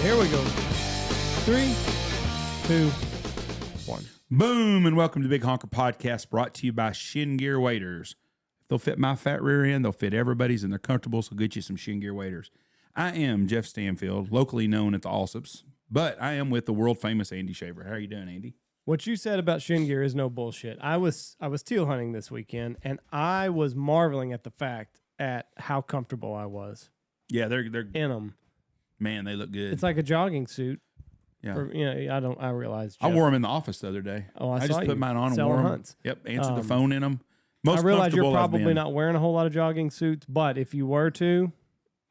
Here we go. 3, 2, 1. Boom, and welcome to the Big Honker Podcast, brought to you by Shin Gear Waders. If they'll fit my fat rear end, they'll fit everybody's, and they're comfortable, so get you some Shin Gear Waders. I am Jeff Stanfield, locally known at the Allsops, but I am with the world-famous Andy Shaver. How are you doing, Andy? What you said about shin gear is no bullshit. I was teal hunting this weekend, and I was marveling at the fact at how comfortable I was. Yeah, they're in them. Man, they look good. It's like a jogging suit. Yeah, I realized. I wore them in the office the other day. Oh, I just put mine on and wore them. Hunts. Yep, answered the phone in them. I realize you're probably not wearing a whole lot of jogging suits, but if you were to,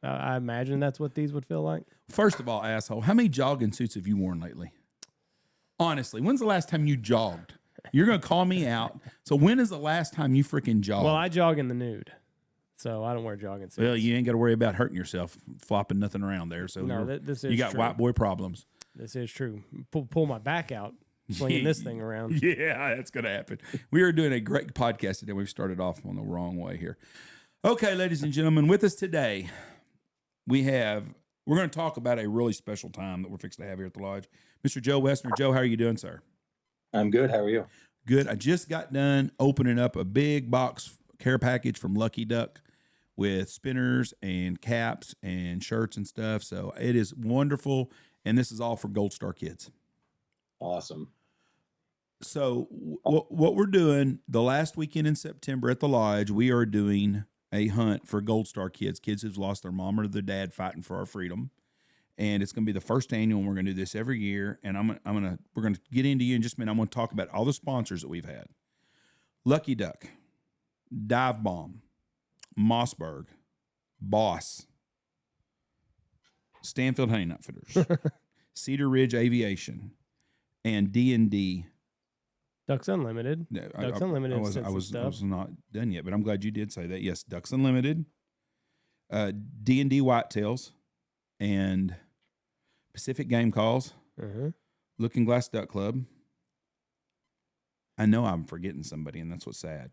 I imagine that's what these would feel like. First of all, asshole, how many jogging suits have you worn lately? Honestly, when's the last time you jogged? You're going to call me out. So when is the last time you freaking jogged? Well, I jog in the nude, so I don't wear jogging suits. Well, you ain't got to worry about hurting yourself, flopping nothing around there. So no, this is you got true. white boy problems. This is true. Pull my back out, swinging this thing around. Yeah, that's going to happen. We are doing a great podcast today. We've started off on the wrong way here. Okay, ladies and gentlemen, with us today, we're going to talk about a really special time that we're fixing to have here at the lodge. Mr. Joe Wesner. Joe, how are you doing, sir? I'm good. How are you? Good. I just got done opening up a big box care package from Lucky Duck with spinners and caps and shirts and stuff. So it is wonderful. And this is all for Gold Star kids. Awesome. So what we're doing the last weekend in September at the lodge, we are doing a hunt for Gold Star kids who've lost their mom or their dad fighting for our freedom. And it's going to be the first annual, and we're going to do this every year. And we're going to get into you in just a minute. I'm going to talk about all the sponsors that we've had. Lucky Duck, Dive Bomb, Mossberg, Boss, Stanfield Hunting Outfitters, Cedar Ridge Aviation, and D&D. Ducks Unlimited. No, Ducks Unlimited. I was not done yet, but I'm glad you did say that. Yes, Ducks Unlimited, D&D Whitetails, and Pacific Game Calls, Looking Glass Duck Club. I know I'm forgetting somebody, and that's what's sad.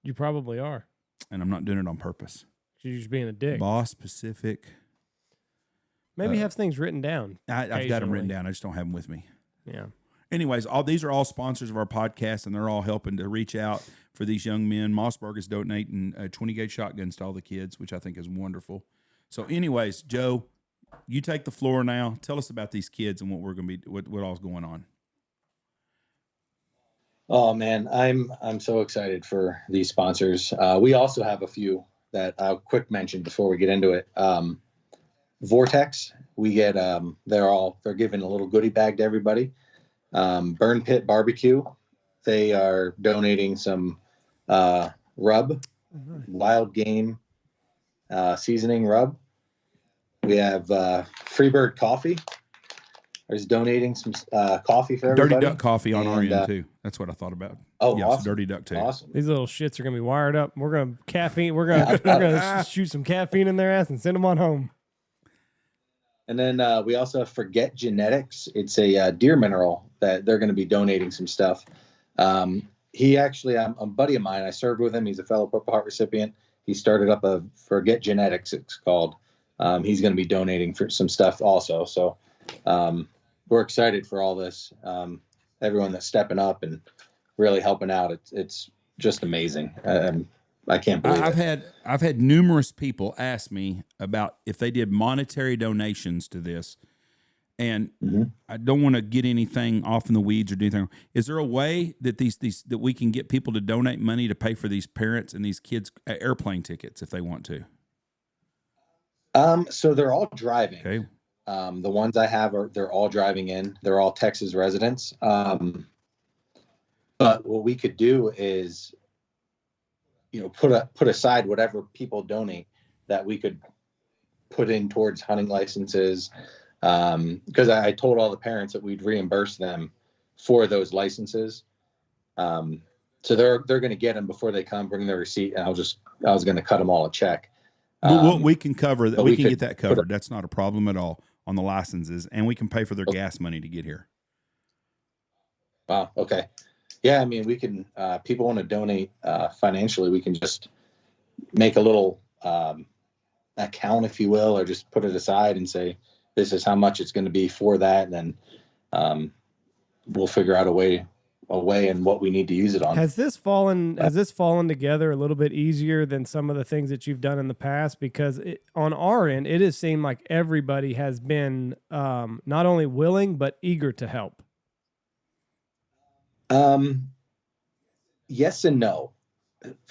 You probably are. And I'm not doing it on purpose. You're just being a dick. Boss, Pacific. Maybe have things written down. I've got them written down. I just don't have them with me. Yeah. Anyways, these are all sponsors of our podcast, and they're all helping to reach out for these young men. Mossberg is donating 20-gauge shotguns to all the kids, which I think is wonderful. So anyways, Joe, you take the floor now. Tell us about these kids and what we're going to be, what all's going on. Oh man, I'm so excited for these sponsors. We also have a few that I'll quick mention before we get into it. Vortex, we get they're giving a little goodie bag to everybody. Burn Pit Barbecue, they are donating some rub, wild game seasoning rub. We have Freebird Coffee is donating some coffee for everybody. Dirty Duck Coffee on our end too. That's what I thought about. Oh, yeah, awesome. Dirty Duck too. Awesome. These little shits are gonna be wired up. We're gonna caffeine. We're gonna shoot some caffeine in their ass and send them on home. And then we also have Forget Genetics. It's a deer mineral that they're going to be donating some stuff. He actually, I'm a buddy of mine. I served with him. He's a fellow Purple Heart recipient. He started up a Forget Genetics, it's called. He's going to be donating for some stuff also. So we're excited for all this. Everyone that's stepping up and really helping out. It's just amazing. I can't believe it. I've had numerous people ask me about if they did monetary donations to this, and I don't want to get anything off in the weeds or do anything. Is there a way that that we can get people to donate money to pay for these parents and these kids airplane tickets if they want to? So they're all driving. Okay. The ones I have they're all driving in. They're all Texas residents. But what we could do is put aside whatever people donate that we could put in towards hunting licenses. Because I told all the parents that we'd reimburse them for those licenses. So they're going to get them before they come, bring their receipt, and I was going to cut them all a check. Well, we can cover that. We can get that put covered. That's not a problem at all on the licenses, and we can pay for their gas money to get here. Wow. Okay. Yeah. I mean, we can, people want to donate, financially, we can just make a little, account, if you will, or just put it aside and say, this is how much it's going to be for that. And then, we'll figure out a way and what we need to use it on. Has this fallen together a little bit easier than some of the things that you've done in the past? Because on our end, it has seemed like everybody has been, not only willing, but eager to help. Yes and no.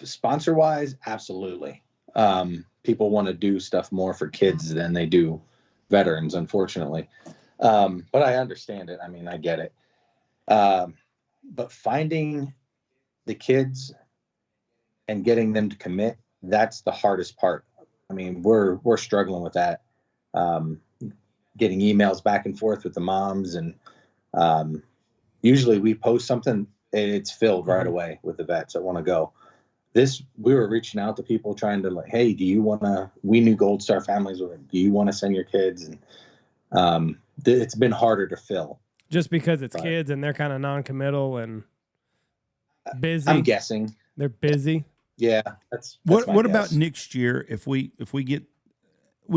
Sponsor wise, absolutely. People want to do stuff more for kids than they do veterans, unfortunately. But I understand it. I mean, I get it. But finding the kids and getting them to commit, that's the hardest part. I mean, we're struggling with that. Getting emails back and forth with the moms, and usually we post something, it's filled right away with the vets that want to go. We were reaching out to people trying to like, hey, we knew Gold Star families were, do you want to send your kids? And it's been harder to fill. Just because it's kids and they're kind of non-committal and busy. I'm guessing they're busy. Yeah. That's what about next year? If we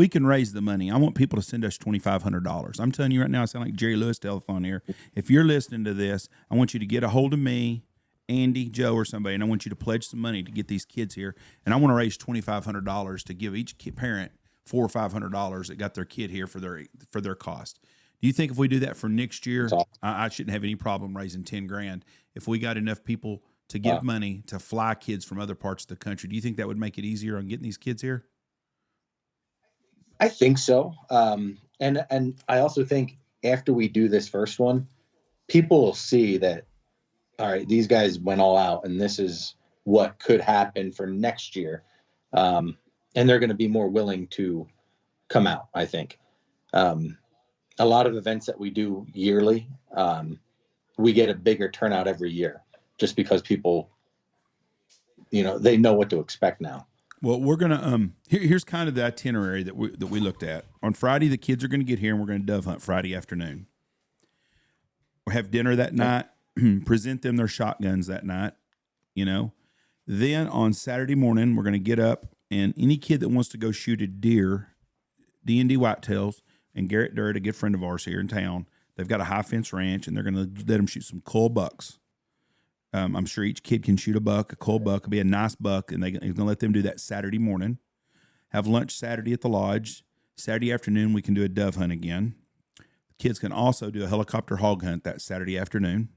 can raise the money. I want people to send us $2,500. I'm telling you right now, I sound like Jerry Lewis telephone here. If you're listening to this, I want you to get a hold of me, Andy, Joe, or somebody, and I want you to pledge some money to get these kids here. And I want to raise $2,500 to give each parent $400 or $500 that got their kid here for their cost. Do you think if we do that for next year, I shouldn't have any problem raising $10,000 if we got enough people to give money to fly kids from other parts of the country? Do you think that would make it easier on getting these kids here? I think so. And I also think after we do this first one, people will see that, all right, these guys went all out and this is what could happen for next year. And they're going to be more willing to come out, I think. A lot of events that we do yearly, we get a bigger turnout every year just because people, they know what to expect now. Well, we're gonna here's kind of the itinerary that we looked at. On Friday, the kids are going to get here, and we're going to dove hunt Friday afternoon. We'll have dinner that night, present them their shotguns that night. Then on Saturday morning, we're going to get up, and any kid that wants to go shoot a deer, D&D whitetails, and Garrett Durrett, a good friend of ours here in town, they've got a high fence ranch, and they're going to let them shoot some cull bucks. I'm sure each kid can shoot a buck. A cull buck will be a nice buck, and they're going to let them do that Saturday morning. Have lunch Saturday at the lodge. Saturday afternoon, we can do a dove hunt again. The kids can also do a helicopter hog hunt that Saturday afternoon.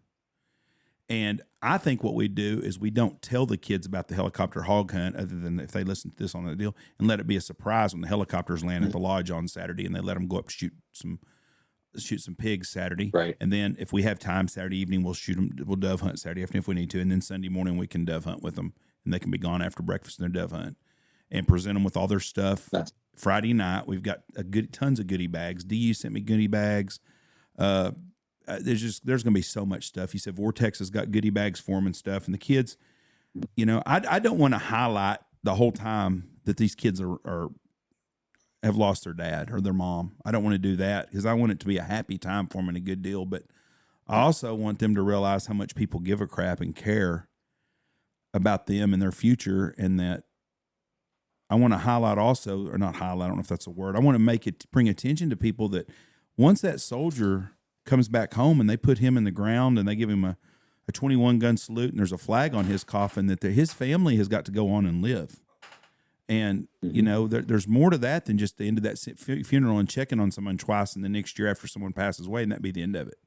And I think what we do is we don't tell the kids about the helicopter hog hunt other than if they listen to this on the deal, and let it be a surprise when the helicopters land at the lodge on Saturday, and they let them go up shoot some pigs Saturday. Right. And then if we have time Saturday evening, we'll dove hunt Saturday afternoon if we need to. And then Sunday morning we can dove hunt with them, and they can be gone after breakfast in their dove hunt and present them with all their stuff. Friday night, we've got tons of goodie bags. DU sent me goodie bags. There's going to be so much stuff. He said Vortex has got goodie bags for them and stuff. And the kids, I don't want to highlight the whole time that these kids have lost their dad or their mom. I don't want to do that because I want it to be a happy time for them and a good deal. But I also want them to realize how much people give a crap and care about them and their future, and that I want to highlight also, or not highlight, I don't know if that's a word. I want to bring attention to people that once that soldier comes back home and they put him in the ground and they give him a 21 gun salute and there's a flag on his coffin, that his family has got to go on and live. And, there's more to that than just the end of that funeral and checking on someone twice in the next year after someone passes away, and that be the end of it.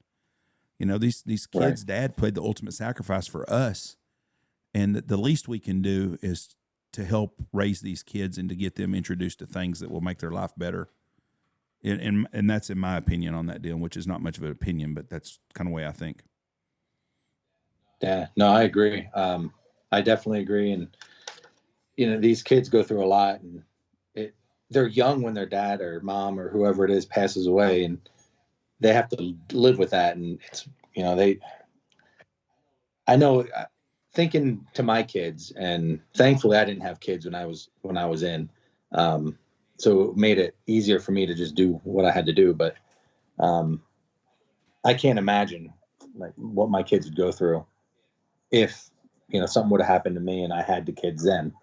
These kids' right. Dad played the ultimate sacrifice for us. And the least we can do is to help raise these kids and to get them introduced to things that will make their life better. And that's in my opinion on that deal, which is not much of an opinion, but that's kind of the way I think. Yeah, no, I agree. I definitely agree. And these kids go through a lot, and they're young when their dad or mom or whoever it is passes away, and they have to live with that. And it's, I know, thinking to my kids, and thankfully I didn't have kids when I was in, so it made it easier for me to just do what I had to do. But I can't imagine like what my kids would go through if something would have happened to me and I had the kids then.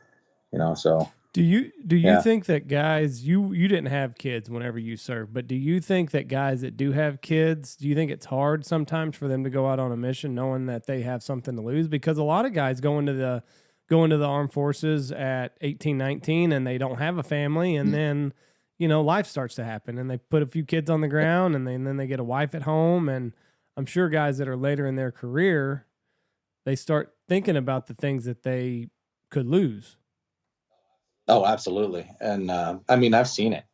So do you think that guys, you didn't have kids whenever you served, but do you think that guys that do have kids, do you think it's hard sometimes for them to go out on a mission knowing that they have something to lose? Because a lot of guys go into the armed forces at 18, 19 and they don't have a family, and then life starts to happen and they put a few kids on the ground, and then they get a wife at home. And I'm sure guys that are later in their career, they start thinking about the things that they could lose. Oh, absolutely. And I mean, I've seen it.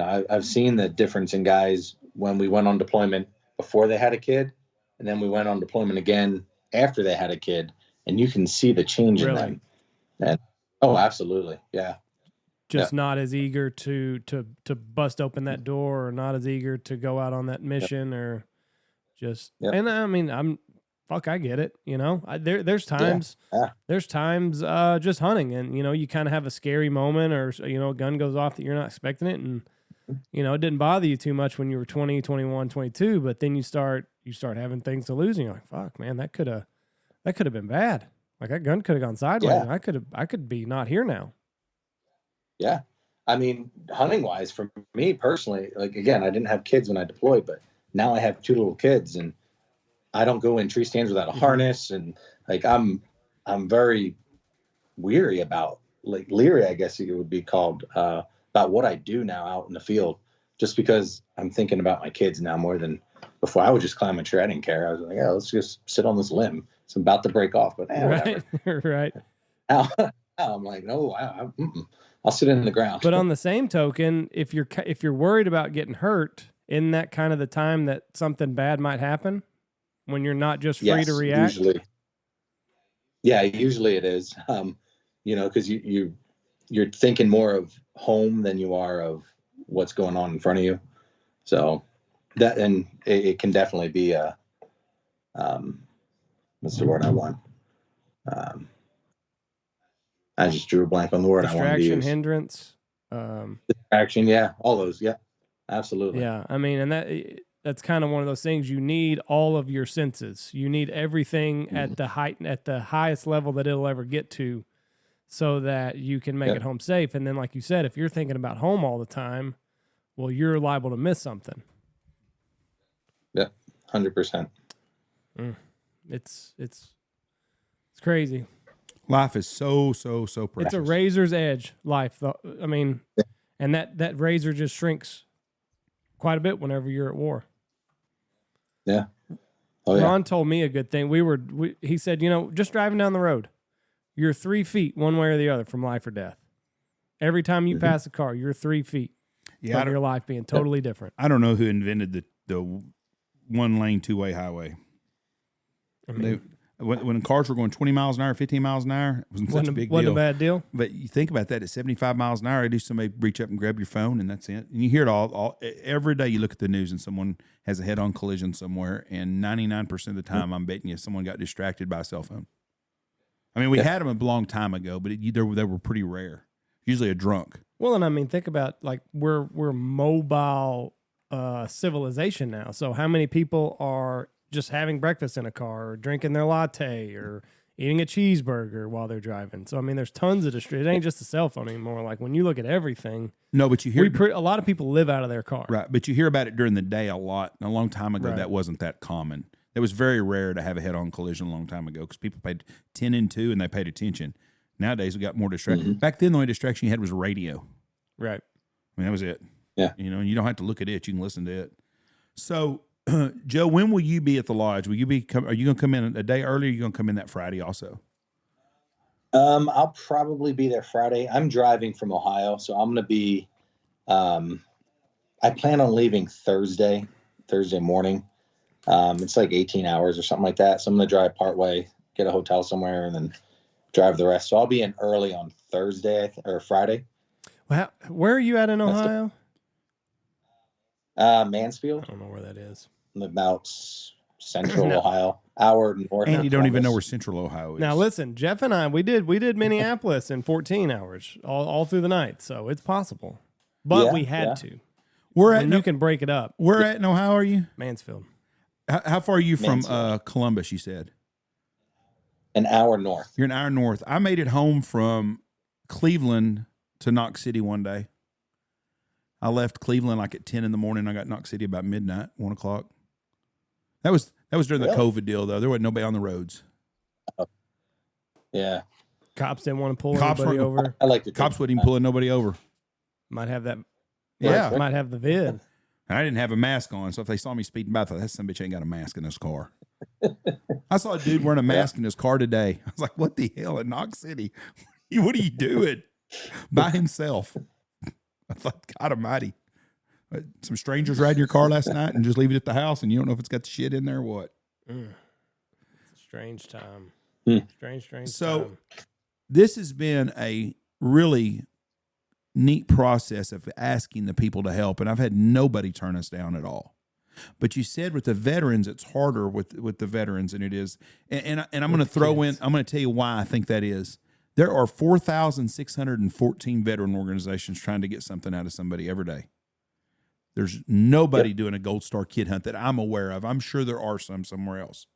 I've seen the difference in guys when we went on deployment before they had a kid, and then we went on deployment again after they had a kid, and you can see the change in them. And oh, absolutely, yeah. Just not as eager to bust open that door, or not as eager to go out on that mission, or just. And I mean, I get it. There's times, just hunting, and you kind of have a scary moment, or a gun goes off that you're not expecting it, and it didn't bother you too much when you were 20, 21, 22, but then you start having things to lose, and you're like, fuck, man, that could have been bad. Like that gun could have gone sideways. And I could be not here now. Yeah. I mean, hunting wise, for me personally, like, again, I didn't have kids when I deployed, but now I have 2 little kids, and I don't go in tree stands without a harness. And like, I'm very leery, I guess it would be called, about what I do now out in the field, just because I'm thinking about my kids now more than before. I would just climb a tree. I didn't care. I was like, yeah, let's just sit on this limb. It's about to break off, but whatever. Right. Now I'm like, no, I'll sit in the ground. But on the same token, if you're worried about getting hurt, isn't that kind of the time that something bad might happen, when you're not just free to react? Usually it is. Because you're thinking more of home than you are of what's going on in front of you. So that, and it can definitely be a, what's the word I want? I just drew a blank on the word I wanted to use. Distraction, hindrance. Distraction, yeah, all those, yeah, absolutely. Yeah, I mean, and that's kind of one of those things. You need all of your senses. You need everything at the highest level that it'll ever get to, so that you can make it home safe. And then, like you said, if you're thinking about home all the time, well, you're liable to miss something. Yeah, 100%. It's crazy. Life is so precious. It's a razor's edge life, though. I mean, and that razor just shrinks quite a bit whenever you're at war. Yeah. Oh, yeah. Ron told me a good thing. He said, just driving down the road, you're 3 feet one way or the other from life or death. Every time you pass a car, you're 3 feet from your life being totally different. I don't know who invented the 1-lane 2-way highway. I mean, when cars were going 20 miles an hour, 15 miles an hour, it wasn't such a big deal. Wasn't a bad deal. But you think about that, at 75 miles an hour, somebody reach up and grab your phone, and that's it. And you hear it all every day. You look at the news and someone has a head-on collision somewhere, and 99% of the time, I'm betting you someone got distracted by a cell phone. I mean, we had them a long time ago, but they were pretty rare. Usually a drunk. Well, and I mean, think about, like, we're mobile civilization now. So how many people are just having breakfast in a car, or drinking their latte, or eating a cheeseburger while they're driving? So, I mean, there's tons of distractions. It ain't just a cell phone anymore. Like, when you look at everything. No, but you hear a lot of people live out of their car. Right, but you hear about it during the day a lot. And a long time ago, that wasn't that common. It was very rare to have a head-on collision a long time ago, because people paid 10 and 2 and they paid attention. Nowadays, we got more distraction. Back then, the only distraction you had was radio. Right. I mean, that was it. Yeah. And you don't have to look at it. You can listen to it. So, Joe, when will you be at the lodge? Are you going to come in a day early, or are you going to come in that Friday also? I'll probably be there Friday. I'm driving from Ohio, so I'm going to be, I plan on leaving Thursday morning. It's like 18 hours or something like that. So I'm going to drive part way, get a hotel somewhere, and then drive the rest. So I'll be in early on Thursday or Friday. Well, where are you at in Ohio? Mansfield. I don't know where that is. About central Ohio, hour north. And you don't even know where central Ohio is. Now listen, Jeff and I, we did Minneapolis in 14 hours all through the night, so it's possible. But we had to. You can break it up. Where at in Ohio are you? Mansfield. How far are you from Columbus, you said? An hour north. You're an hour north. I made it home from Cleveland to Knox City one day. I left Cleveland like at 10 in the morning. I got Knox City about midnight, 1 o'clock. That was during the COVID deal, though. There wasn't nobody on the roads. Yeah. Cops didn't want to pull anybody over. I like the cops wouldn't even pull nobody over. Might have that. Yeah. Might have the vid. And I didn't have a mask on, so if they saw me speeding by, I thought, that son of a bitch ain't got a mask in his car. I saw a dude wearing a mask in his car today. I was like, what the hell in Knox City? What are you doing? By himself. I thought, God almighty. Some strangers ride in your car last night and just leave it at the house, and you don't know if it's got the shit in there or what. It's a strange time. Strange so, time. This has been a really neat process of asking the people to help, and I've had nobody turn us down at all. But you said with the veterans, it's harder with the veterans than it is. And I'm going to throw in, I'm going to tell you why I think that is. There are 4,614 veteran organizations trying to get something out of somebody every day. There's nobody doing a Gold Star kid hunt that I'm aware of. I'm sure there are some somewhere else.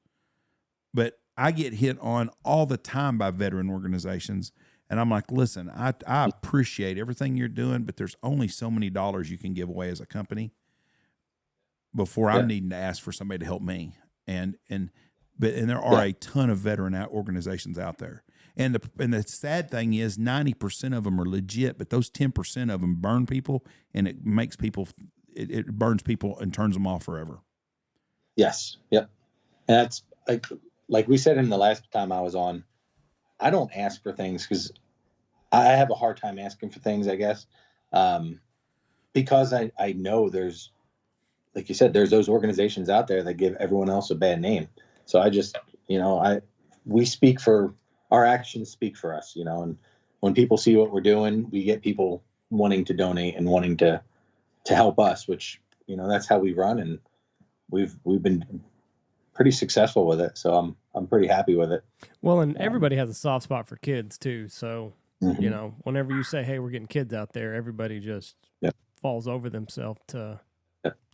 But I get hit on all the time by veteran organizations. And I'm like, listen, I appreciate everything you're doing, but there's only so many dollars you can give away as a company before I'm needing to ask for somebody to help me. And there are a ton of veteran organizations out there. And the sad thing is 90% of them are legit, but those 10% of them burn people, and it makes people, it burns people and turns them off forever. Yes. Yep. And that's like we said in the last time I was on, I don't ask for things because I have a hard time asking for things, I guess. Because I know there's, like you said, there's those organizations out there that give everyone else a bad name. So I just, we speak for, our actions speak for us, and when people see what we're doing, we get people wanting to donate and wanting to help us, which, that's how we run. And we've been pretty successful with it. So I'm pretty happy with it. Well, and everybody has a soft spot for kids too. So, whenever you say, hey, we're getting kids out there, everybody just falls over themselves to.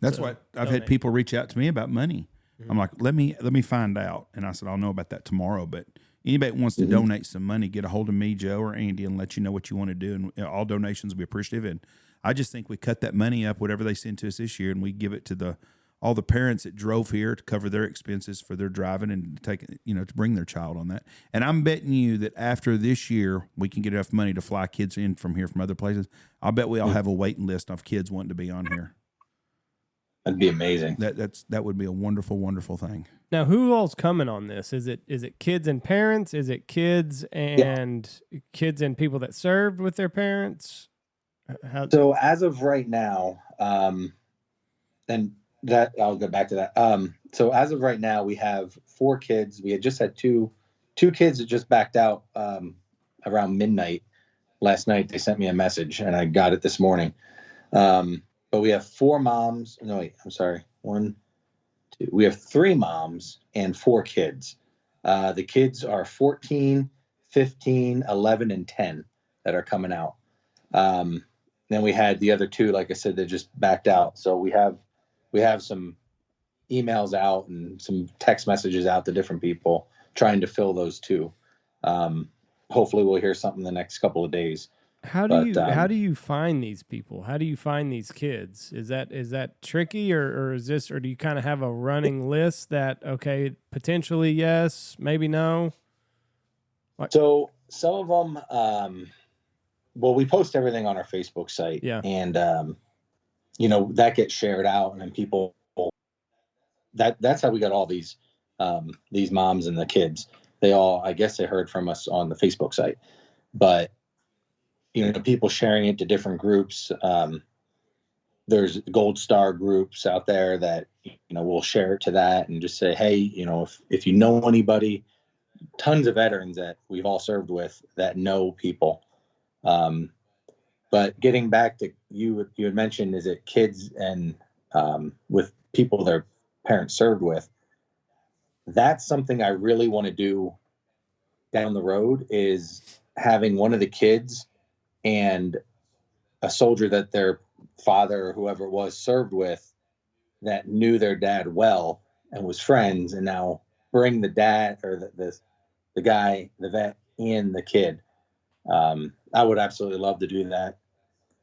That's why I've had people reach out to me about money. I'm like, let me find out. And I said, I'll know about that tomorrow. But anybody that wants to donate some money, get a hold of me, Joe, or Andy, and let you know what you want to do. And all donations will be appreciative. And I just think we cut that money up, whatever they send to us this year, and we give it to all the parents that drove here to cover their expenses for their driving and to bring their child on that. And I'm betting you that after this year, we can get enough money to fly kids in from here from other places. I'll bet we all have a waiting list of kids wanting to be on here. That'd be amazing. That would be a wonderful, wonderful thing. Now, who all's coming on this? Is it kids and parents? Is it kids and kids and people that served with their parents? So as of right now, and that I'll go back to that. So as of right now, we have 4 kids. We had just had two kids that just backed out around midnight last night. They sent me a message, and I got it this morning. But we have 4 moms. No, wait, I'm sorry. 1, 2. We have 3 moms and 4 kids. The kids are 14, 15, 11, and 10 that are coming out. Then we had the other 2, like I said, that just backed out. So we have some emails out and some text messages out to different people trying to fill those 2. Hopefully we'll hear something the next couple of days. How do you find these people? How do you find these kids? Is that tricky or do you kind of have a running list that, okay, potentially yes, maybe no? So some of them, well, we post everything on our Facebook site, and that gets shared out, and then people, that's how we got all these moms and the kids. They all, I guess, they heard from us on the Facebook site, but people sharing it to different groups. There's Gold Star groups out there that, we'll share it to that and just say, hey, if you know anybody, tons of veterans that we've all served with that know people. But getting back to you had mentioned, is it kids and with people their parents served with? That's something I really want to do down the road, is having one of the kids and a soldier that their father or whoever it was served with that knew their dad well and was friends, and now bring the dad or the guy, the vet, and the kid. I would absolutely love to do that.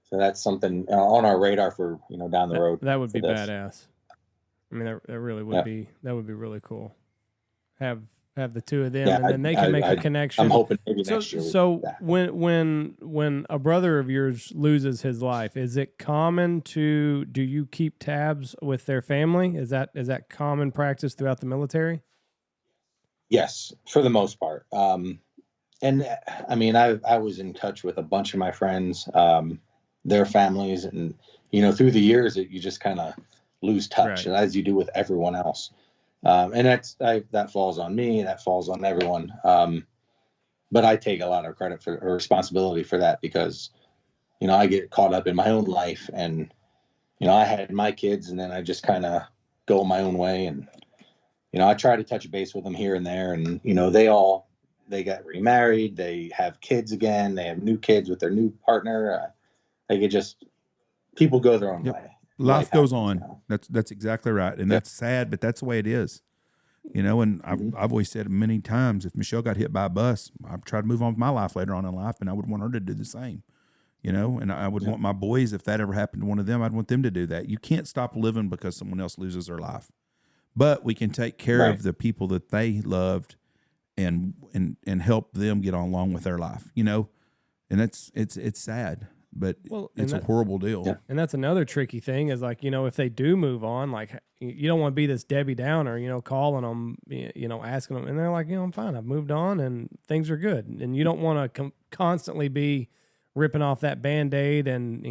So that's something on our radar for, down the road. That would be this. badass. I mean, that really would be. That would be really cool. Have the two of them, and then they can make a connection. I'm hoping maybe next year. So when a brother of yours loses his life, is it common do you keep tabs with their family? Is that common practice throughout the military? Yes, for the most part. And I mean, I was in touch with a bunch of my friends, their families, and through the years you just kind of lose touch, right, as you do with everyone else. And that falls on me, that falls on everyone. But I take a lot of credit or responsibility for that, because I get caught up in my own life, and I had my kids, and then I just kind of go my own way, and I try to touch base with them here and there, and they got remarried, they have kids again, they have new kids with their new partner. People go their own way. Life goes on. That's exactly right, and that's sad, but that's the way it is. And I've always said many times, if Michelle got hit by a bus, I'd try to move on with my life later on in life, and I would want her to do the same. And I would want my boys, if that ever happened to one of them, I'd want them to do that. You can't stop living because someone else loses their life, but we can take care of the people that they loved, and help them get on along with their life. And it's sad. But it's a horrible deal. Yeah. And that's another tricky thing is, like, if they do move on, like, you don't want to be this Debbie Downer, calling them, asking them. And they're like, I'm fine. I've moved on and things are good. And you don't want to constantly be ripping off that Band-Aid and,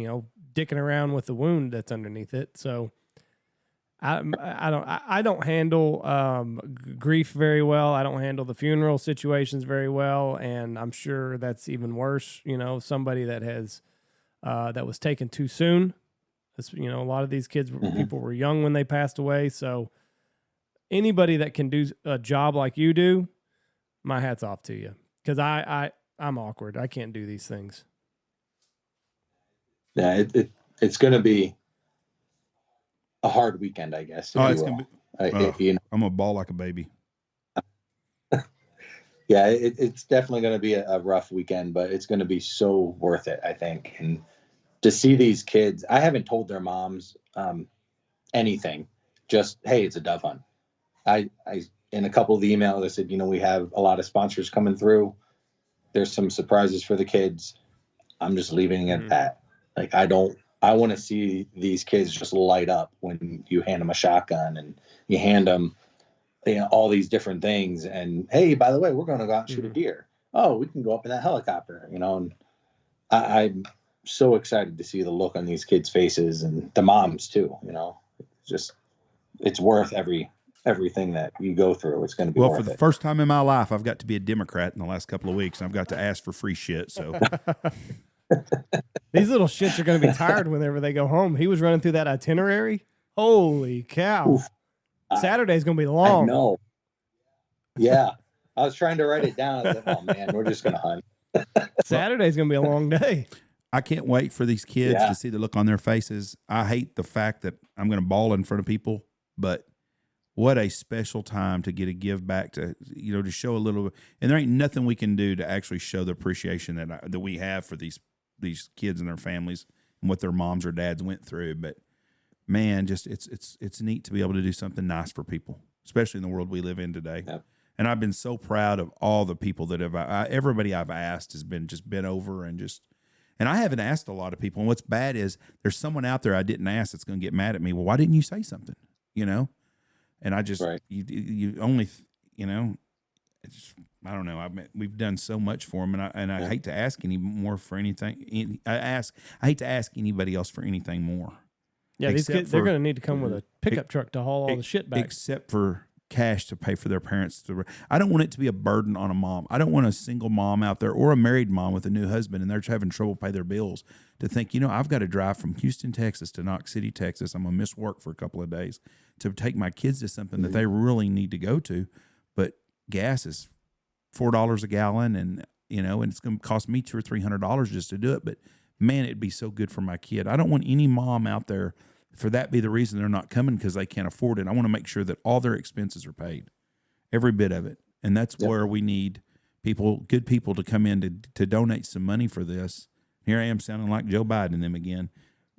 dicking around with the wound that's underneath it. So I don't handle grief very well. I don't handle the funeral situations very well. And I'm sure that's even worse. Somebody that has, that was taken too soon. A lot of these kids, people were young when they passed away. So anybody that can do a job like you do, my hat's off to you. Because I'm awkward. I can't do these things. Yeah, it's going to be a hard weekend, I guess. It's going to be. I'm going to bawl like a baby. Yeah, it's definitely going to be a rough weekend, but it's going to be so worth it, I think. And to see these kids, I haven't told their moms anything. Just, hey, it's a dove hunt. I in a couple of the emails, I said, we have a lot of sponsors coming through. There's some surprises for the kids. I'm just leaving it at that. Like, I want to see these kids just light up when you hand them a shotgun and you hand them all these different things. And, hey, by the way, we're going to go out and shoot a deer. Oh, we can go up in that helicopter, and I'm so excited to see the look on these kids' faces, and the moms too. It's worth everything that you go through. It's going to be worth it. For the first time in my life, I've got to be a Democrat in the last couple of weeks, and I've got to ask for free shit. So these little shits are going to be tired whenever they go home. He was running through that itinerary. Holy cow! Oof. Saturday's going to be long. I know. Yeah, I was trying to write it down. I was like, oh man, we're just going to hunt. Saturday's going to be a long day. I can't wait for these kids to see the look on their faces. I hate the fact that I'm going to bawl in front of people, but what a special time to get a give back to show a little bit. And there ain't nothing we can do to actually show the appreciation that we have for these kids and their families and what their moms or dads went through. But man, just it's neat to be able to do something nice for people, especially in the world we live in today. Yep. And I've been so proud of all the people that everybody I've asked has been over and I haven't asked a lot of people. And what's bad is there's someone out there I didn't ask that's going to get mad at me. Well, why didn't you say something? And I just, you only, I don't know. We've done so much for them, and I hate to ask any more for anything. I hate to ask anybody else for anything more. Yeah, these kids, they're going to need to come with a pickup truck to haul all the shit back. Except for cash to pay for their parents. I don't want it to be a burden on a mom. I don't want a single mom out there or a married mom with a new husband and they're having trouble pay their bills to think, I've got to drive from Houston, Texas to Knox City, Texas. I'm going to miss work for a couple of days to take my kids to something that they really need to go to. But gas is $4 a gallon and it's going to cost me $200 or $300 just to do it. But man, it'd be so good for my kid. I don't want any mom out there for that be the reason they're not coming because they can't afford it. I want to make sure that all their expenses are paid, every bit of it. And that's where we need good people to come in to donate some money for this. Here I am sounding like Joe Biden and them again.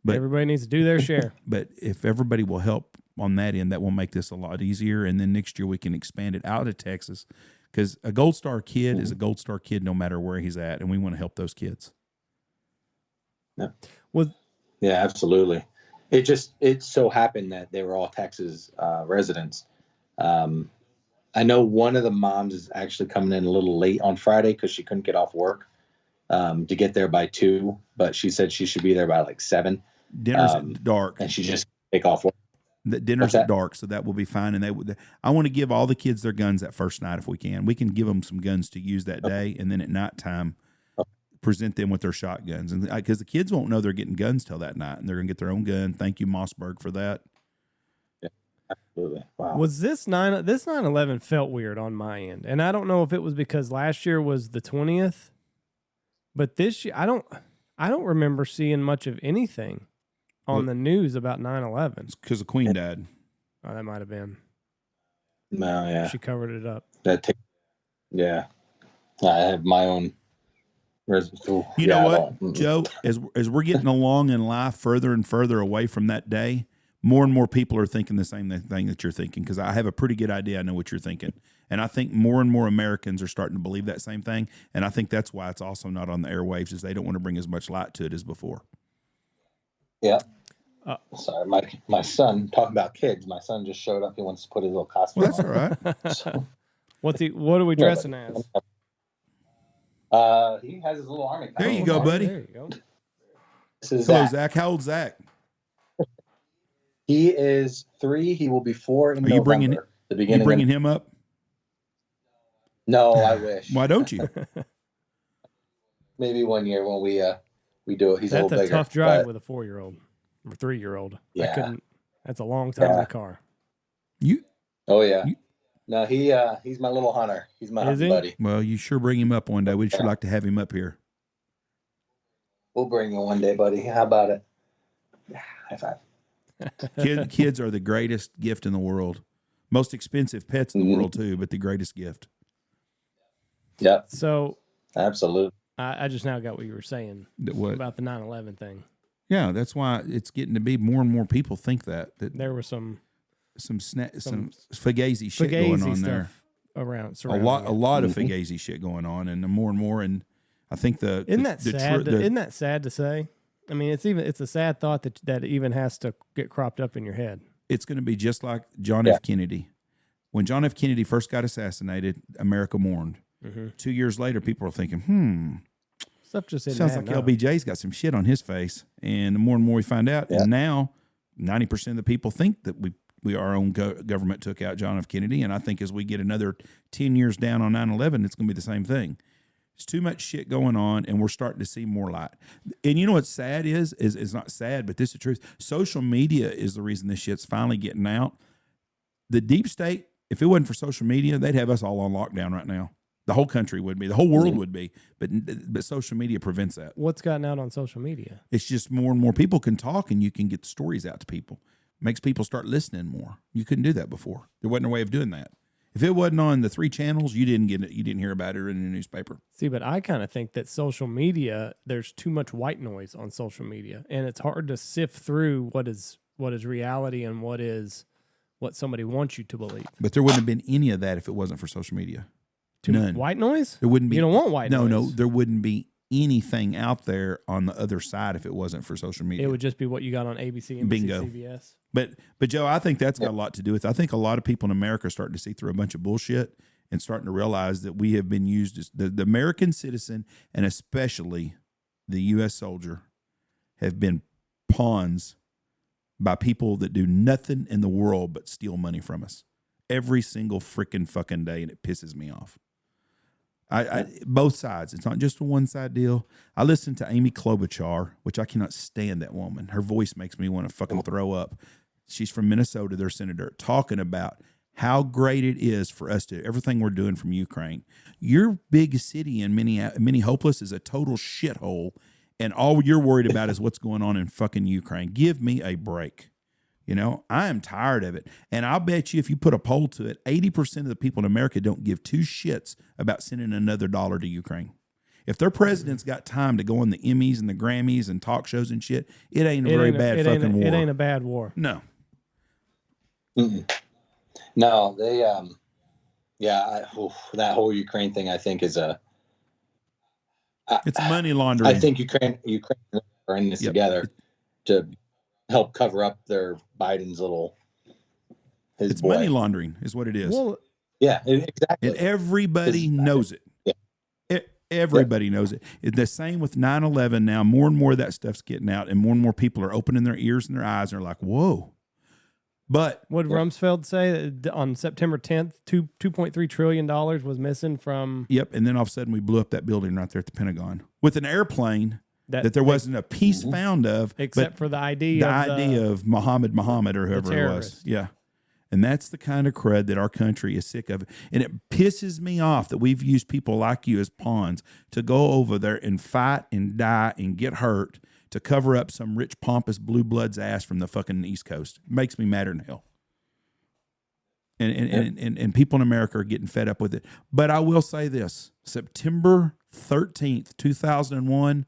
But everybody needs to do their share. But if everybody will help on that end, that will make this a lot easier. And then next year we can expand it out of Texas because a Gold Star kid is a Gold Star kid no matter where he's at. And we want to help those kids. Yeah. Yeah, absolutely. It so happened that they were all Texas residents. I know one of the moms is actually coming in a little late on Friday because she couldn't get off work to get there by 2, but she said she should be there by like 7. Dinner's at dark, and she just take off work. The dinner's at dark, so that will be fine. And I want to give all the kids their guns that first night if we can. We can give them some guns to use that day, and then at nighttime present them with their shotguns, and because the kids won't know they're getting guns till that night, and they're gonna get their own gun. Thank you, Mossberg, for that. Yeah, absolutely. Wow. Was this 9/11 felt weird on my end, and I don't know if it was because last year was the 20th, but this year I don't remember seeing much of anything on the news about 9/11. It's because the Queen died. Oh, that might have been. No, yeah, she covered it up. Yeah, I have my own. You know what, Joe? As we're getting along in life further and further away from that day, more and more people are thinking the same thing that you're thinking because I have a pretty good idea. I know what you're thinking. And I think more and more Americans are starting to believe that same thing. And I think that's why it's also not on the airwaves is they don't want to bring as much light to it as before. Yeah. Sorry, my son, talking about kids, my son just showed up. He wants to put his little costume on. That's all right. So, what are we dressing as? He has his little army costume. There you go, buddy. There you go. This is Hello, Zach. How old's Zach? He is 3. He will be 4 in November. You bringing him up? No, I wish. Why don't you? Maybe one year when we do it. He's That's a little bigger. That's a tough drive with a 4-year-old or 3-year-old. Yeah. That's a long time in the car. Oh yeah. No, he's my little hunter. He's my hunting buddy. Well, you sure bring him up one day. We'd sure like to have him up here. We'll bring you one day, buddy. How about it? High five. Kids are the greatest gift in the world. Most expensive pets in the world too, but the greatest gift. Yeah. So absolutely. I just now got what you were saying about the 9/11 thing. Yeah, that's why it's getting to be more and more people think that there was some fugazi shit going on there around. A lot of fugazi shit going on, and more and more. And I think isn't that sad to say? I mean, it's a sad thought that even has to get cropped up in your head. It's going to be just like John F. Kennedy. When John F. Kennedy first got assassinated, America mourned. 2 years later, people are thinking, stuff just sounds like LBJ's got some shit on his face. And the more and more we find out, and now 90% of the people think that our own government took out John F. Kennedy. And I think as we get another 10 years down on 9/11, it's going to be the same thing. There's too much shit going on, and we're starting to see more light. And you know what's sad is not sad, but this is the truth. Social media is the reason this shit's finally getting out. The deep state, if it wasn't for social media, they'd have us all on lockdown right now. The whole country would be. The whole world would be. But social media prevents that. What's gotten out on social media? It's just more and more people can talk, and you can get the stories out to people. Makes people start listening more. You couldn't do that before. There wasn't a way of doing that. If it wasn't on the 3 channels, you didn't get it. You didn't hear about it in the newspaper. See, but I kind of think that social media, there's too much white noise on social media, and it's hard to sift through what is reality and what somebody wants you to believe. But there wouldn't have been any of that if it wasn't for social media. None. White noise? There wouldn't be. You don't want white noise. No, there wouldn't be anything out there on the other side if it wasn't for social media. It would just be what you got on ABC, NBC, Bingo. CBS. But Joe, I think that's got a lot to do with it. I think a lot of people in America are starting to see through a bunch of bullshit and starting to realize that we have been used as the American citizen and especially the U.S. soldier have been pawns by people that do nothing in the world but steal money from us every single freaking fucking day, and it pisses me off. I both sides. It's not just a one side deal. I listen to Amy Klobuchar, which I cannot stand that woman. Her voice makes me want to fucking throw up. She's from Minnesota, their senator, talking about how great it is for us to everything we're doing from Ukraine. Your big city in Minneapolis is a total shithole, and all you're worried about is what's going on in fucking Ukraine. Give me a break. You know, I am tired of it. And I'll bet you if you put a poll to it, 80% of the people in America don't give two shits about sending another dollar to Ukraine. If their president's got time to go on the Emmys and the Grammys and talk shows and shit, it ain't a very bad fucking war. It ain't a bad war. No. Mm-mm. No, they, that whole Ukraine thing, I think is it's money laundering. I think Ukraine are in this together to help cover up their Biden's little. It's money laundering, is what it is. Well, yeah, exactly. And everybody knows it. Yeah. Everybody knows it. It's the same with 9/11 now. More and more of that stuff's getting out, and more people are opening their ears and their eyes and are like, whoa. But what did Rumsfeld say on September 10th? $2.3 trillion was missing from. Yep. And then all of a sudden we blew up that building right there at the Pentagon with an airplane that there wasn't a piece found of. Except for the ID of Muhammad or whoever it was. Yeah. And that's the kind of crud that our country is sick of. And it pisses me off that we've used people like you as pawns to go over there and fight and die and get hurt to cover up some rich, pompous blue blood's ass from the fucking East Coast. It makes me madder than hell. And people in America are getting fed up with it. But I will say this, September 13th, 2001,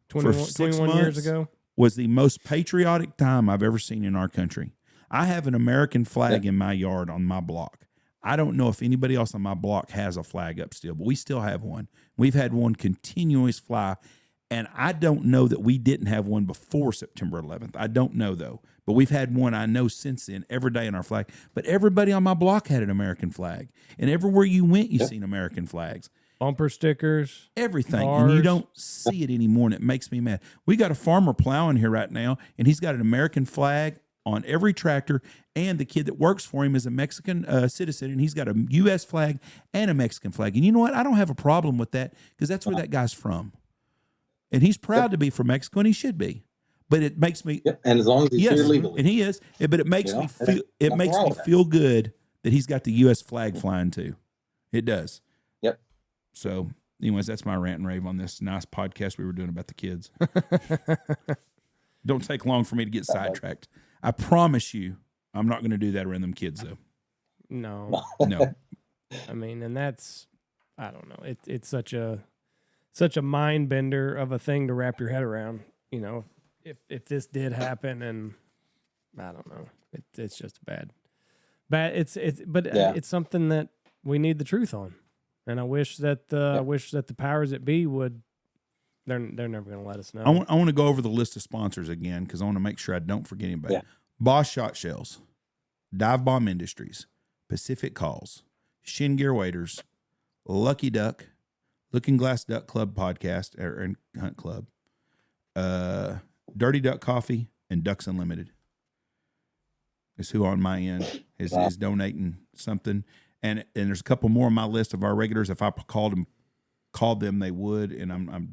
21 years ago, was the most patriotic time I've ever seen in our country. I have an American flag in my yard on my block. I don't know if anybody else on my block has a flag up still, but we still have one. We've had one continuous fly, and I don't know that we didn't have one before September 11th. I don't know, though. But we've had one, I know, since then, every day in our flag. But everybody on my block had an American flag. And everywhere you went, you've seen American flags. Bumper stickers. Everything. Cars. And you don't see it anymore, and it makes me mad. We got a farmer plowing here right now, and he's got an American flag on every tractor, and the kid that works for him is a Mexican citizen, and he's got a U.S. flag and a Mexican flag. And you know what? I don't have a problem with that because that's where that guy's from. And he's proud to be from Mexico, and he should be. But it makes me, and as long as he's here legally, and he is. But it makes me feel. It makes me feel good that he's got the U.S. flag flying too. It does. Yep. So, anyways, that's my rant and rave on this nice podcast we were doing about the kids. Don't take long for me to get sidetracked. I promise you, I'm not going to do that around them kids, though. No. I mean, and that's, I don't know. It's such a mind bender of a thing to wrap your head around. You know, if this did happen, and I don't know, it's just bad. It's something that we need the truth on, and I wish that the powers that be would. They're never going to let us know. I want to go over the list of sponsors again because I want to make sure I don't forget anybody. Yeah. Boss Shot Shells, Dive Bomb Industries, Pacific Calls, Shin Gear Waders, Lucky Duck, Looking Glass Duck Club podcast and Hunt Club, Dirty Duck Coffee, and Ducks Unlimited is who on my end is donating something. And there's a couple more on my list of our regulars. If I called them, they would. And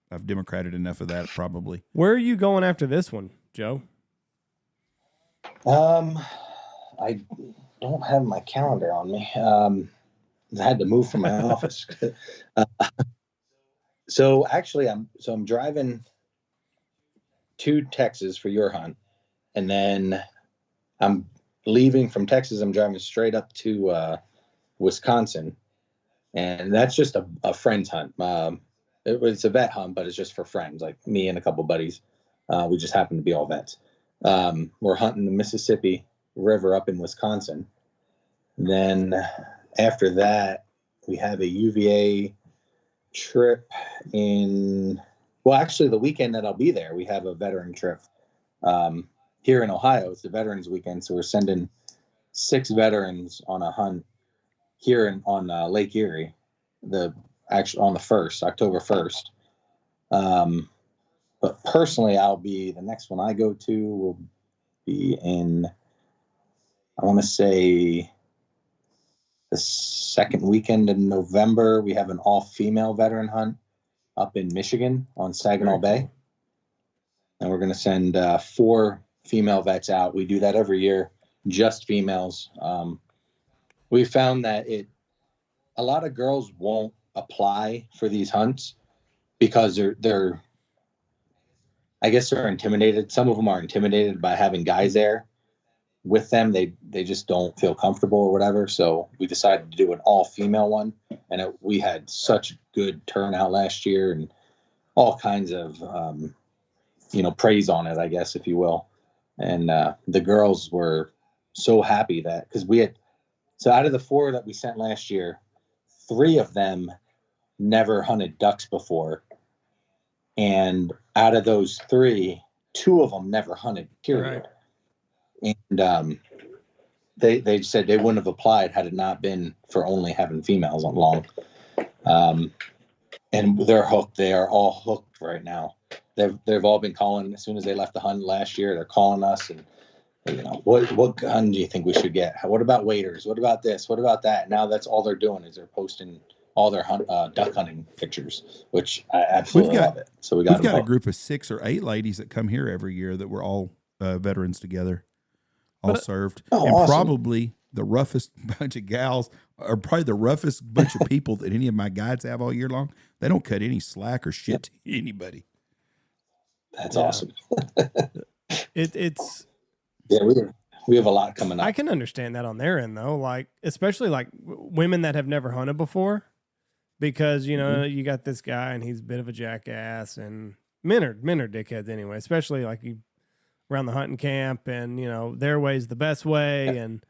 I've democrated enough of that probably. Where are you going after this one, Joe? I don't have my calendar on me. I had to move from my office. So actually, I'm driving to Texas for your hunt, and then I'm leaving from Texas. I'm driving straight up to Wisconsin, and that's just a friend's hunt. It's a vet hunt, but it's just for friends, like me and a couple buddies. We just happen to be all vets. We're hunting the Mississippi River up in Wisconsin. Then after that, we have a UVA trip actually the weekend that I'll be there, we have a veteran trip here in Ohio. It's the Veterans Weekend. So we're sending 6 veterans on a hunt here on Lake Erie, on the 1st, October 1st. But personally, the next one I go to will be in I want to say the second weekend in November, we have an all-female veteran hunt up in Michigan on Saginaw Bay. Cool. And we're going to send 4 female vets out. We do that every year, just females. We found that a lot of girls won't apply for these hunts because they're I guess they're intimidated. Some of them are intimidated by having guys there with them. They just don't feel comfortable or whatever. So we decided to do an all-female one, and we had such good turnout last year and all kinds of praise on it, I guess, if you will. And the girls were so happy that because so out of the 4 that we sent last year, 3 of them never hunted ducks before. And out of those 3, 2 of them never hunted, period. Right. And they said they wouldn't have applied had it not been for only having females on long. And they're hooked. They are all hooked right now. They've all been calling as soon as they left the hunt last year. They're calling us and, what gun do you think we should get? What about waders? What about this? What about that? Now that's all they're doing is they're posting all their duck hunting pictures, which I absolutely love it. So we've got a group of 6 or 8 ladies that come here every year that we're all veterans together, all served. And awesome. Probably the roughest bunch of gals are probably the roughest bunch of people that any of my guides have all year long. They don't cut any slack or shit to anybody. That's awesome. It's yeah, we have a lot coming up. I can understand that on their end though, like especially like women that have never hunted before, because you got this guy and he's a bit of a jackass, and men are dickheads anyway, especially like you around the hunting camp, and their way's the best way, and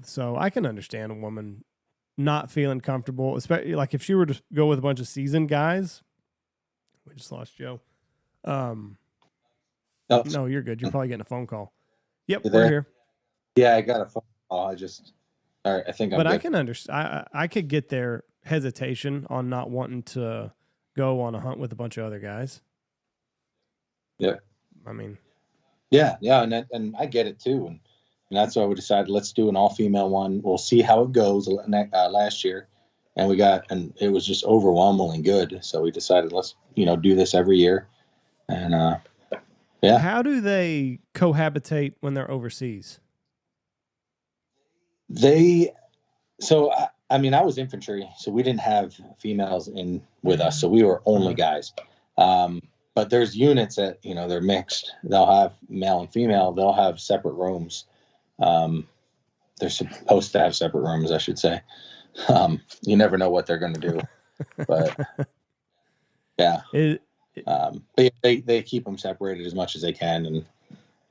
so I can understand a woman not feeling comfortable, especially like if she were to go with a bunch of seasoned guys. We just lost Joe. No, you're good. You're probably getting a phone call. Yep, we're here. Yeah, I got a phone call. All right, I think I'm good. I can understand. I could get their hesitation on not wanting to go on a hunt with a bunch of other guys. Yeah. I mean. Yeah, and I get it too, and that's why we decided let's do an all-female one. We'll see how it goes last year, and it was just overwhelmingly good. So we decided let's do this every year, and yeah. How do they cohabitate when they're overseas? I was infantry, so we didn't have females in with us, so we were only guys. But there's units that, they're mixed. They'll have male and female. They'll have separate rooms. They're supposed to have separate rooms, I should say. You never know what they're going to do. But, yeah. But they keep them separated as much as they can. And,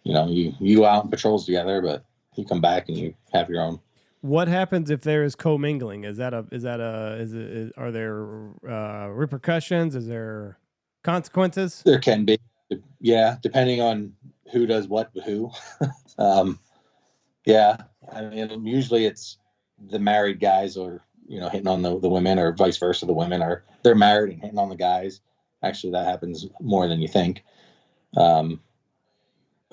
you go out on patrols together, but you come back and you have your own. What happens if there is commingling? Are there repercussions? Is there consequences? There can be, yeah, depending on who does what to who. Yeah, I mean, usually it's the married guys or hitting on the women, or vice versa. The women they're married and hitting on the guys. Actually, that happens more than you think. But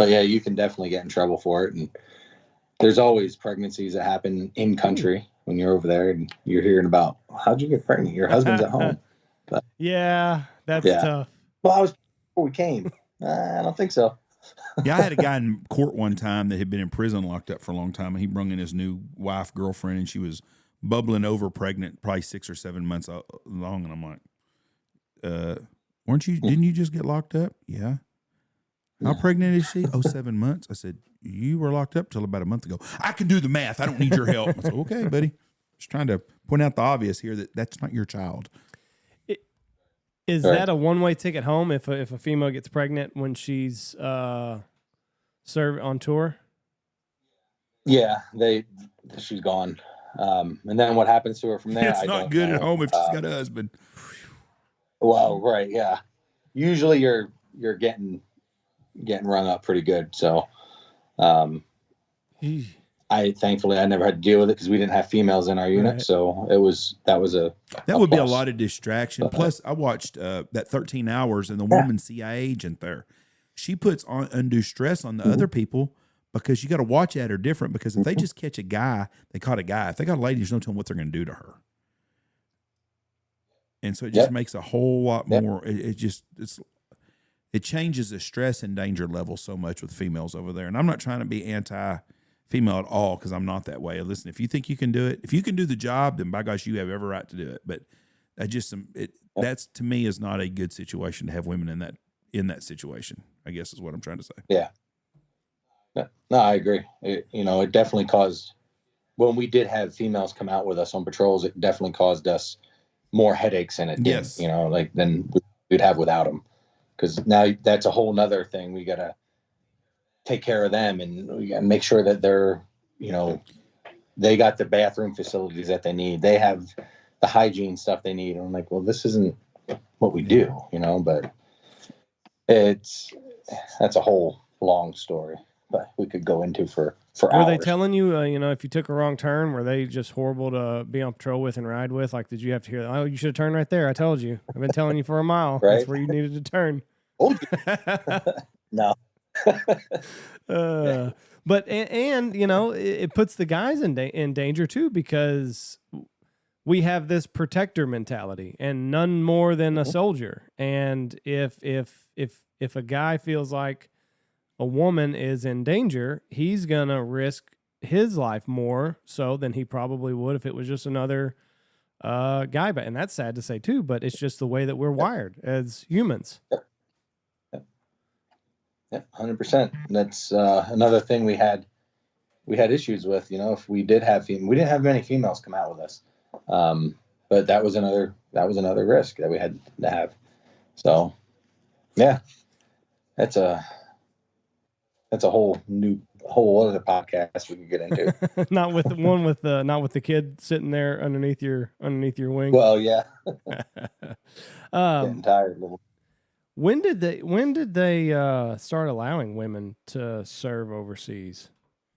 yeah, you can definitely get in trouble for it, and there's always pregnancies that happen in country when you're over there, and you're hearing about how'd you get pregnant? Your husband's at home. But, yeah, that's tough. Well, I was before we came. I don't think so. Yeah, I had a guy in court one time that had been in prison locked up for a long time, and he brought in his new wife, girlfriend, and she was bubbling over pregnant, probably 6 or 7 months long. And I'm like, didn't you just get locked up? Yeah. How pregnant is she? 7 months. I said, you were locked up till about a month ago. I can do the math. I don't need your help. I said, okay, buddy. Just trying to point out the obvious here that's not your child. Is that a one-way ticket home if a female gets pregnant when she's served on tour? Yeah, she's gone. And then what happens to her from there? It's not good at home if she's got a husband. Well, right, yeah. Usually you're getting rung up pretty good. So, thankfully I never had to deal with it because we didn't have females in our unit. Right. So that would be a lot of distraction. Plus, I watched that 13 Hours, and the woman CIA agent there, she puts on undue stress on the other people because you got to watch at her different, because if they just catch a guy, they caught a guy. If they got a lady, there's no telling what they're going to do to her. And so it just makes a whole lot more. It changes the stress and danger level so much with females over there. And I'm not trying to be anti-female at all, because I'm not that way. Listen, if you think you can do it, if you can do the job, then by gosh, you have every right to do it. But that's, to me, is not a good situation to have women in that situation, I guess is what I'm trying to say. Yeah. No, I agree. It definitely caused, when we did have females come out with us on patrols, it definitely caused us more headaches in it. Yes. Than we'd have without them. Because now that's a whole nother thing. We got to take care of them, and we got to make sure that they're, they got the bathroom facilities that they need. They have the hygiene stuff they need. And I'm like, well, this isn't what we do, but that's a whole long story that we could go into for Were hours. they telling you, if you took a wrong turn, were they just horrible to be on patrol with and ride with? Like, did you have to hear, oh, you should have turned right there. I told you. I've been telling you for a mile. Right? That's where you needed to turn. No. But it puts the guys in danger too, because we have this protector mentality, and none more than a soldier. And if a guy feels like a woman is in danger, he's gonna risk his life more so than he probably would if it was just another guy. But and that's sad to say too, but it's just the way that we're wired as humans. Yeah, 100%. That's another thing we had issues with. If we did have we didn't have many females come out with us, but that was another risk that we had to have. So, yeah, that's a whole other podcast we could get into. not with the kid sitting there underneath your wing. Well, yeah. Getting tired. When did they start allowing women to serve overseas?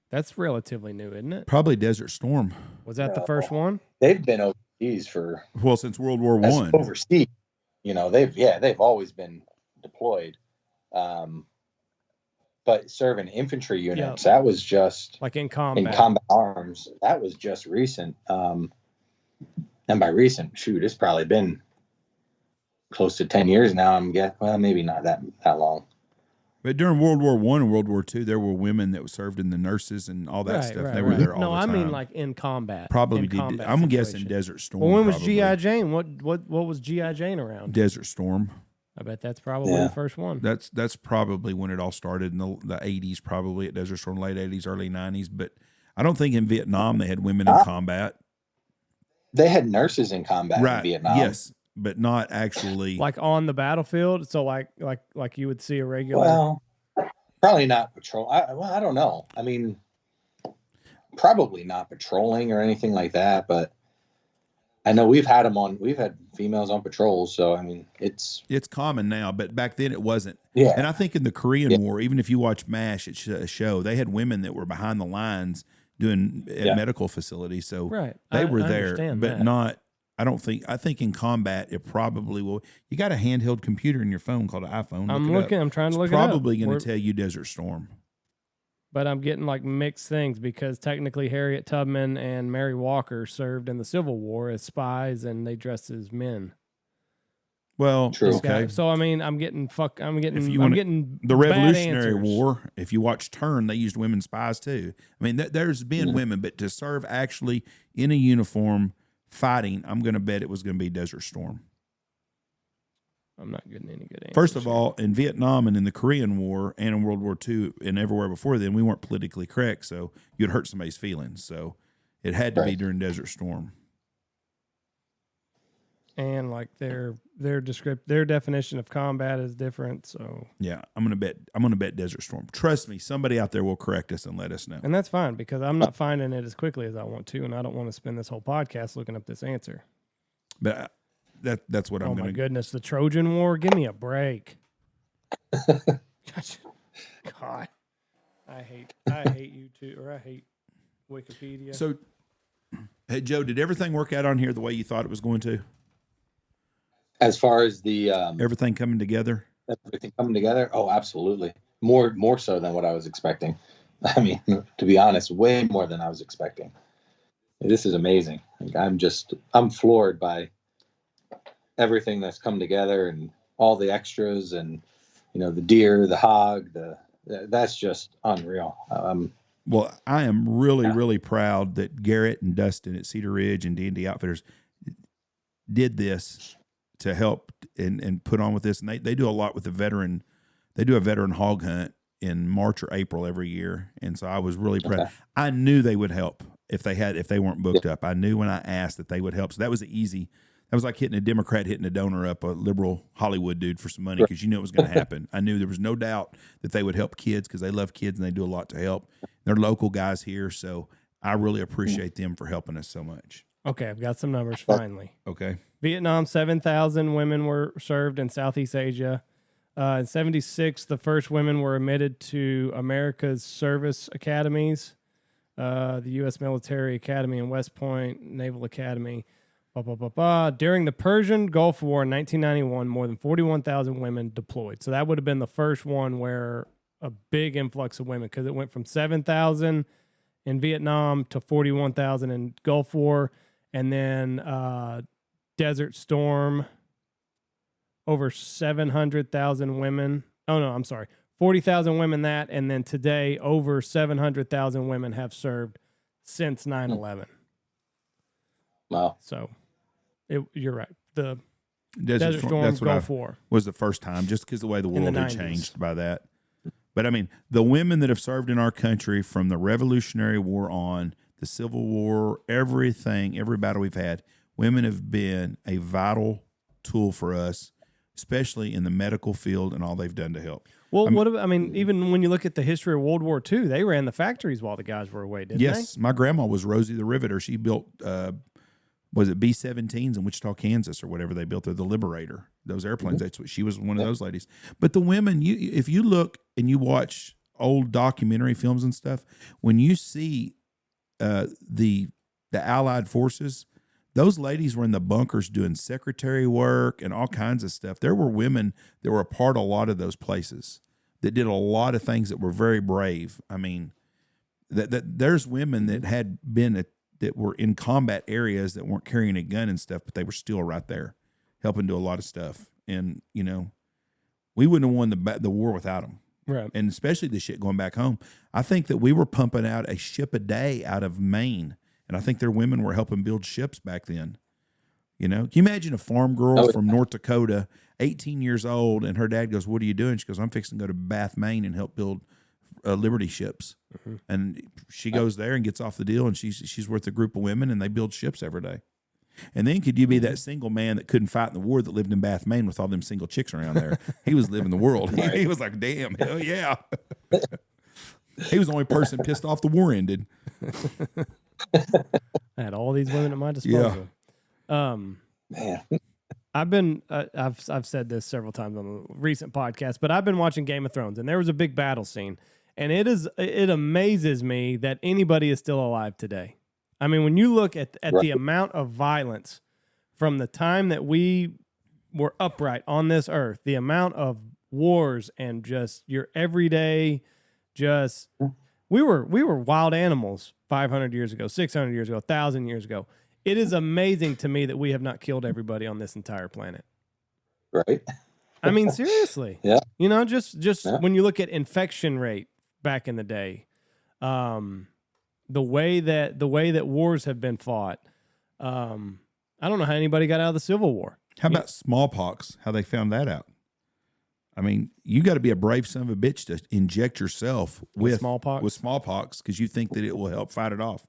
That's relatively new, isn't it? Probably Desert Storm. Was that the first one? They've been overseas since World War I. Overseas, they've always been deployed. But serving infantry units, that was just like in combat arms. That was just recent. And by recent, it's probably been close to 10 years now. I'm guessing, well, maybe not that long. But during World War I and World War II, there were women that served in the nurses and all that stuff. They were there all the time. No, I mean like in combat. Probably did. I'm guessing Desert Storm. Well, when was G.I. Jane? What was G.I. Jane around? Desert Storm. I bet that's probably the first one. That's probably when it all started in the 80s, probably at Desert Storm, late 80s, early 90s. But I don't think in Vietnam they had women in combat. They had nurses in combat in Vietnam. Yes, but not actually like on the battlefield. So like you would see a regular. Well, probably not patrol. I don't know. I mean, probably not patrolling or anything like that. But I know we've had females on patrols. So I mean, it's common now, but back then it wasn't. Yeah. And I think in the Korean War, even if you watch MASH, it's a show, they had women that were behind the lines doing at medical facilities. So they were there, but not. I think in combat, it probably will. You got a handheld computer in your phone called an iPhone. I'm trying to look it up. Probably going to tell you Desert Storm. But I'm getting like mixed things, because technically Harriet Tubman and Mary Walker served in the Civil War as spies, and they dressed as men. Well, true. Okay. So I mean, I'm getting the Revolutionary War. If you watch Turn, they used women spies too. I mean, there's been women, but to serve actually in a uniform fighting, I'm going to bet it was going to be Desert Storm. I'm not getting any good answers. First of all, in Vietnam and in the Korean War and in World War II and everywhere before then, we weren't politically correct, so you'd hurt somebody's feelings. So it had to be during Desert Storm. And like their definition of combat is different. So yeah, I'm gonna bet Desert Storm. Trust me, somebody out there will correct us and let us know. And that's fine, because I'm not finding it as quickly as I want to, and I don't want to spend this whole podcast looking up this answer. But that's what I'm gonna. Oh my goodness, the Trojan War! Give me a break. God, I hate YouTube, or I hate Wikipedia. So, hey Joe, did everything work out on here the way you thought it was going to? As far as the everything coming together? Everything coming together? Oh, absolutely. More so than what I was expecting. I mean, to be honest, way more than I was expecting. This is amazing. Like, I'm floored by everything that's come together and all the extras and, the deer, the hog, that's just unreal. Well, I am really, Yeah. really proud that Garrett and Dustin at Cedar Ridge and D&D Outfitters did this to help and put on with this. And they do a lot with the veteran. They do a veteran hog hunt in March or April every year. And so I was really proud. Okay. I knew they would help if they weren't booked up. I knew when I asked that they would help. So that was easy. That was like hitting a Democrat, hitting a donor up, a liberal Hollywood dude for some money, because you knew it was going to happen. I knew there was no doubt that they would help kids because they love kids and they do a lot to help. They're local guys here, so I really appreciate them for helping us so much. Okay, I've got some numbers finally. Okay. Vietnam, 7,000 women were served in Southeast Asia. In 76, the first women were admitted to America's service academies, the U.S. Military Academy and West Point Naval Academy. During the Persian Gulf War in 1991, more than 41,000 women deployed. So that would have been the first one where a big influx of women, because it went from 7,000 in Vietnam to 41,000 in Gulf War, and then Desert Storm, over 700,000 women. Oh, no, I'm sorry. 40,000 women that, and then today over 700,000 women have served since 9/11. Wow. So you're right. The Desert Storm, that's what Gulf War. was the first time, just because the way the In the world had 90s. changed by that. But I mean, the women that have served in our country from the Revolutionary War on, the Civil War, everything, every battle we've had, women have been a vital tool for us, especially in the medical field and all they've done to help. Well, even when you look at the history of World War II, they ran the factories while the guys were away, didn't they? Yes, my grandma was Rosie the Riveter. She built, was it B-17s in Wichita, Kansas, or whatever they built there, the Liberator, those airplanes. That's what she was, one of those ladies. But the women, if you look and you watch old documentary films and stuff, when you see the Allied forces, those ladies were in the bunkers doing secretary work and all kinds of stuff. There were women that were a part of a lot of those places that did a lot of things that were very brave. I mean, that there's women that had been that were in combat areas that weren't carrying a gun and stuff, but they were still right there helping do a lot of stuff. And, we wouldn't have won the war without them. Right. And especially the shit going back home. I think that we were pumping out a ship a day out of Maine. And I think their women were helping build ships back then. Can you imagine a farm girl from North Dakota, 18 years old, and her dad goes, "What are you doing?" She goes, "I'm fixing to go to Bath, Maine and help build Liberty ships." Mm-hmm. And she goes there and gets off the deal, and she's with a group of women, and they build ships every day. And then could you be that single man that couldn't fight in the war that lived in Bath, Maine with all them single chicks around there? He was living the world. He was like, damn, hell yeah. He was the only person pissed off the war ended. I had all these women at my disposal. Man. I've said this several times on the recent podcast, but I've been watching Game of Thrones, and there was a big battle scene, and it amazes me that anybody is still alive today. I mean, when you look at the amount of violence from the time that we were upright on this earth, the amount of wars and just your everyday, we were wild animals 500 years ago, 600 years ago, 1,000 years ago. It is amazing to me that we have not killed everybody on this entire planet. Right. I mean, seriously. Yeah. Just when you look at infection rate back in the day, the way that wars have been fought, I don't know how anybody got out of the Civil War. How about smallpox? How they found that out? I mean, you got to be a brave son of a bitch to inject yourself with smallpox because you think that it will help fight it off.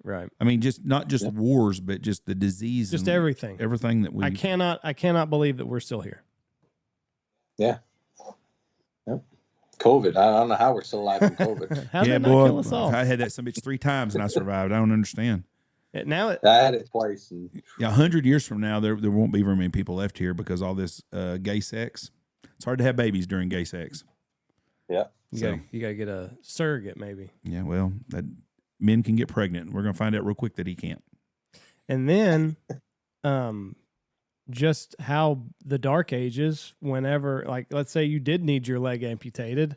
Right. I mean, not just wars, but just the disease, just everything that we. I cannot believe that we're still here. Yeah. Yep. COVID. I don't know how we're still alive from COVID. How did that not kill us all? I had that some bitch 3 times and I survived. I don't understand. I had it twice. And 100 years from now, there won't be very many people left here because all this gay sex. It's hard to have babies during gay sex. Yeah. You got to get a surrogate, maybe. Yeah, well, men can get pregnant. We're going to find out real quick that he can't. And then just how the Dark Ages, whenever, like, let's say you did need your leg amputated,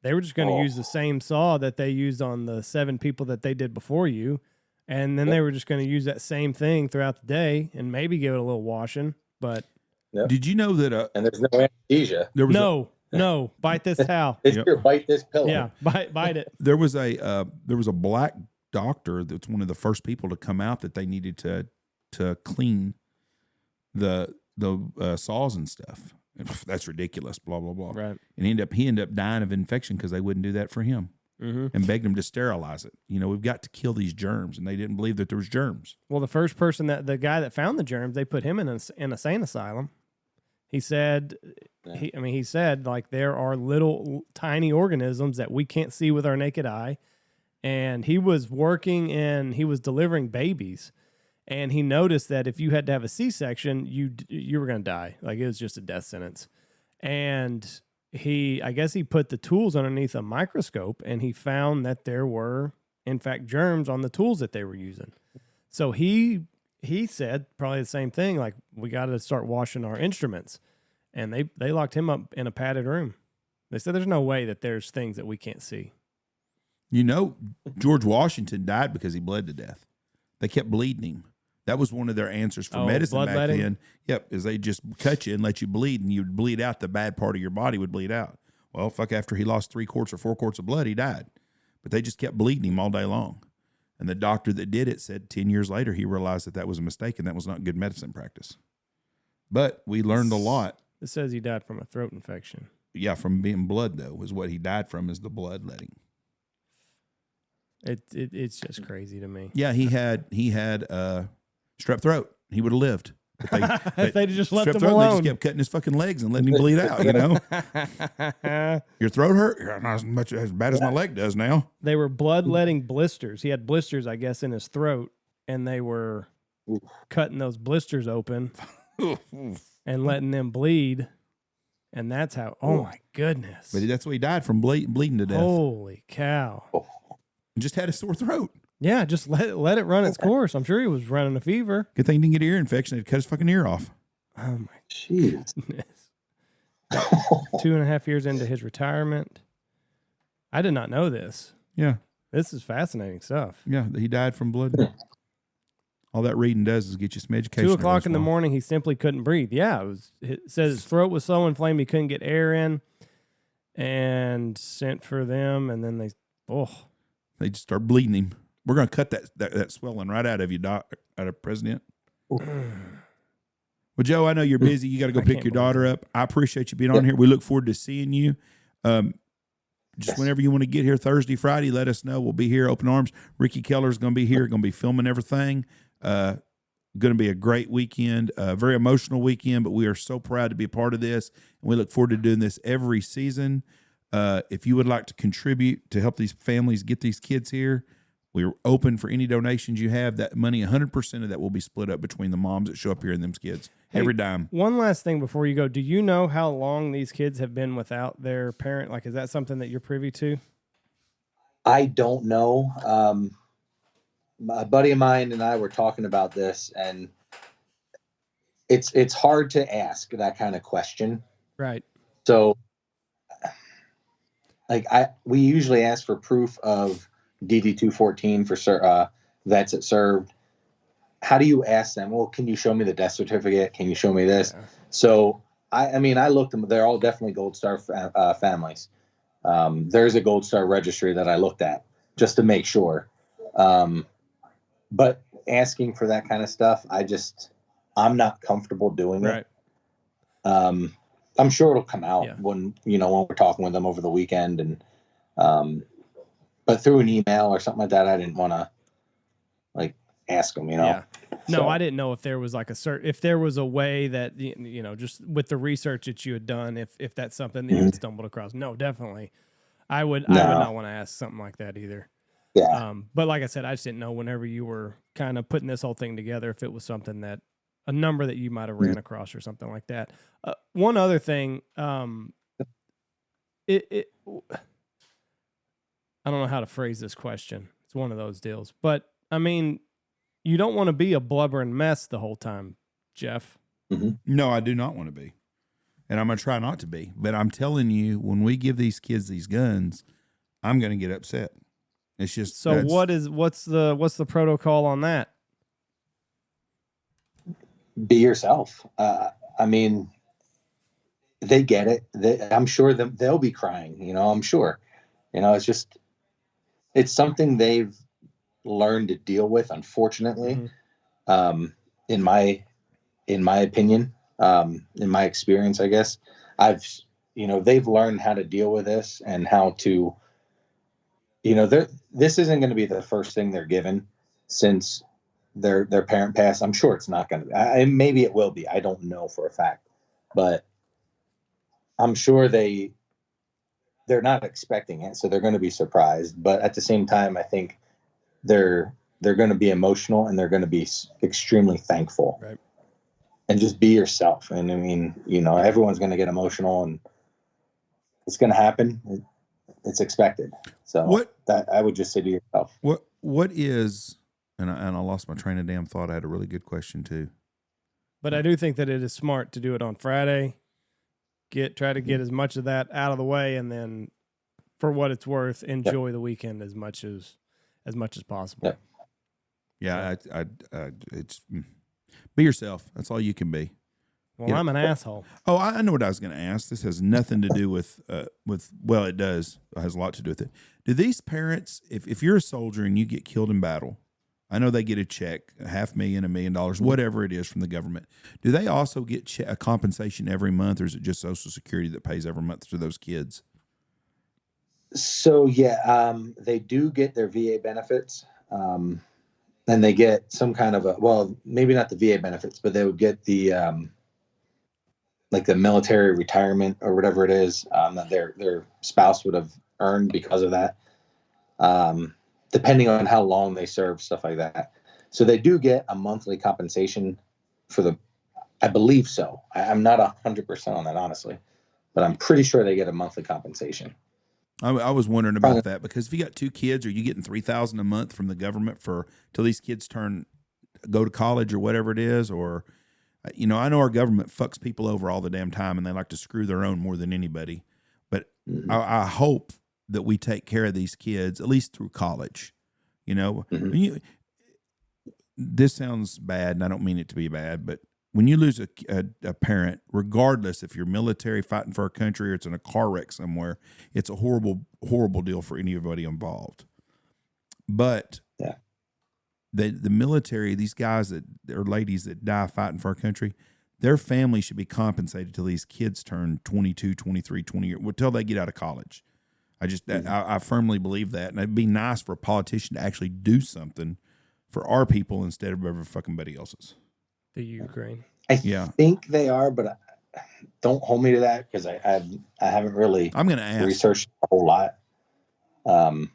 They were just going to use the same saw that they used on the 7 people that they did before you. And then they were just going to use that same thing throughout the day and maybe give it a little washing. But did you know that? And there's no anesthesia. There was no, bite this towel. It's here, bite this pillow. Yeah, bite it. There was a black doctor that's one of the first people to come out that they needed to clean the saws and stuff. That's ridiculous. Blah blah blah. Right. And he ended up dying of infection because they wouldn't do that for him, and begged him to sterilize it. We've got to kill these germs, and they didn't believe that there was germs. Well, the first person the guy that found the germs, they put him in an insane asylum. He said, he said like there are little tiny organisms that we can't see with our naked eye, and he was working and he was delivering babies. And he noticed that if you had to have a C-section, you were going to die. Like it was just a death sentence. And I guess he put the tools underneath a microscope and he found that there were, in fact, germs on the tools that they were using. So he said probably the same thing. Like we got to start washing our instruments. And they locked him up in a padded room. They said there's no way that there's things that we can't see. George Washington died because he bled to death. They kept bleeding him. That was one of their answers for medicine back then. Yep, is they just cut you and let you bleed, and you'd bleed out. The bad part of your body would bleed out. Well, after he lost 3 quarts or 4 quarts of blood, he died. But they just kept bleeding him all day long. And the doctor that did it said 10 years later he realized that was a mistake and that was not good medicine practice. But we learned a lot. It says he died from a throat infection. Yeah, from being blood, though, is what he died from, is the bloodletting. It's just crazy to me. Yeah, he had strep throat. He would have lived. If they'd just left him throat, alone. They just kept cutting his fucking legs and letting him bleed out, Your throat hurt? Yeah, not as bad as my leg does now. They were bloodletting blisters. He had blisters, I guess, in his throat, and they were cutting those blisters open and letting them bleed. And that's how, my goodness. But that's what he died from, bleeding to death. Holy cow. Just had a sore throat. Yeah, just let it run its course. I'm sure he was running a fever. Good thing he didn't get ear infection. They'd cut his fucking ear off. Oh, my jeez. goodness. 2.5 years into his retirement. I did not know this. Yeah. This is fascinating stuff. Yeah, he died from blood. All that reading does is get you some education. 2 o'clock in the morning, he simply couldn't breathe. Yeah, it says his throat was so inflamed he couldn't get air in, and sent for them, and then they just start bleeding him. We're going to cut that swelling right out of you, Doc, out of President. Well, Joe, I know you're busy. You got to go pick your daughter up. I appreciate you being on here. We look forward to seeing you. Just whenever you want to get here, Thursday, Friday, let us know. We'll be here, open arms. Ricky Keller's going to be here, going to be filming everything. Going to be a great weekend, a very emotional weekend, but we are so proud to be a part of this, and we look forward to doing this every season. If you would like to contribute to help these families get these kids here, we're open for any donations you have. That money, 100% of that will be split up between the moms that show up here and them kids. Hey, every dime. One last thing before you go. Do you know how long these kids have been without their parent? Like, is that something that you're privy to? I don't know. A buddy of mine and I were talking about this, and it's hard to ask that kind of question. Right. So, we usually ask for proof of DD 214 for vets that served. How do you ask them? Well, can you show me the death certificate? Can you show me this? Yeah. So I looked them. They're all definitely Gold Star families. There's a Gold Star registry that I looked at just to make sure. But asking for that kind of stuff, I'm not comfortable doing it. I'm sure it'll come out when we're talking with them over the weekend, and but through an email or something like that, I didn't want to ask them, Yeah. No, so, I didn't know if there was if there was a way that, just with the research that you had done, if that's something that you had stumbled across. No, definitely. I would not want to ask something like that either. Yeah. But like I said, I just didn't know whenever you were kind of putting this whole thing together, if it was something that a number that you might have ran across or something like that. One other thing, I don't know how to phrase this question. It's one of those deals, but I mean, you don't want to be a blubbering mess the whole time, Jeff. No, I do not want to be. And I'm going to try not to be. But I'm telling you, when we give these kids these guns, I'm going to get upset. It's just so. What's the protocol on that? Be yourself. I mean, they get it. I'm sure they'll be crying. I'm sure. It's something they've learned to deal with. Unfortunately, in my opinion, in my experience, I guess they've learned how to deal with this and how to. This isn't going to be the first thing they're given since their parent passed. I'm sure it's not going to be. Maybe it will be. I don't know for a fact, but I'm sure they're not expecting it, so they're going to be surprised. But at the same time, I think they're going to be emotional and they're going to be extremely thankful. Right. And just be yourself. And I mean, everyone's going to get emotional, and it's going to happen. It's expected. So I would just say to yourself. What is, and I lost my train of damn thought. I had a really good question too. But I do think that it is smart to do it on Friday. Try to get as much of that out of the way, and then, for what it's worth, enjoy the weekend as much as possible. Yeah, it's be yourself. That's all you can be. Well, I'm an asshole. Oh, I know what I was going to ask. This has nothing to do with well, it does. It has a lot to do with it. Do these parents, if you're a soldier and you get killed in battle, I know they get a check, $500,000, $1 million, whatever it is from the government. Do they also get a compensation every month, or is it just Social Security that pays every month to those kids? So they do get their VA benefits, and they get some kind of maybe not the VA benefits, but they would get the like the military retirement or whatever it is that their spouse would have earned because of that, depending on how long they serve, stuff like that. So they do get a monthly compensation I believe so. I'm not 100% on that, honestly, but I'm pretty sure they get a monthly compensation. I was wondering about that, because if you got 2 kids, are you getting $3,000 a month from the government till these kids go to college or whatever it is? Or, I know our government fucks people over all the damn time, and they like to screw their own more than anybody. But I hope that we take care of these kids at least through college. This sounds bad, and I don't mean it to be bad, but when you lose a parent, regardless if you're military fighting for our country or it's in a car wreck somewhere, it's a horrible, horrible deal for anybody involved. But the military, these guys or ladies that die fighting for our country, their family should be compensated till these kids turn 22, 23, 20 years, until they get out of college. I firmly believe that. And it'd be nice for a politician to actually do something for our people instead of every fucking buddy else's. The Ukraine. I think they are, but don't hold me to that, because I haven't really researched a whole lot. But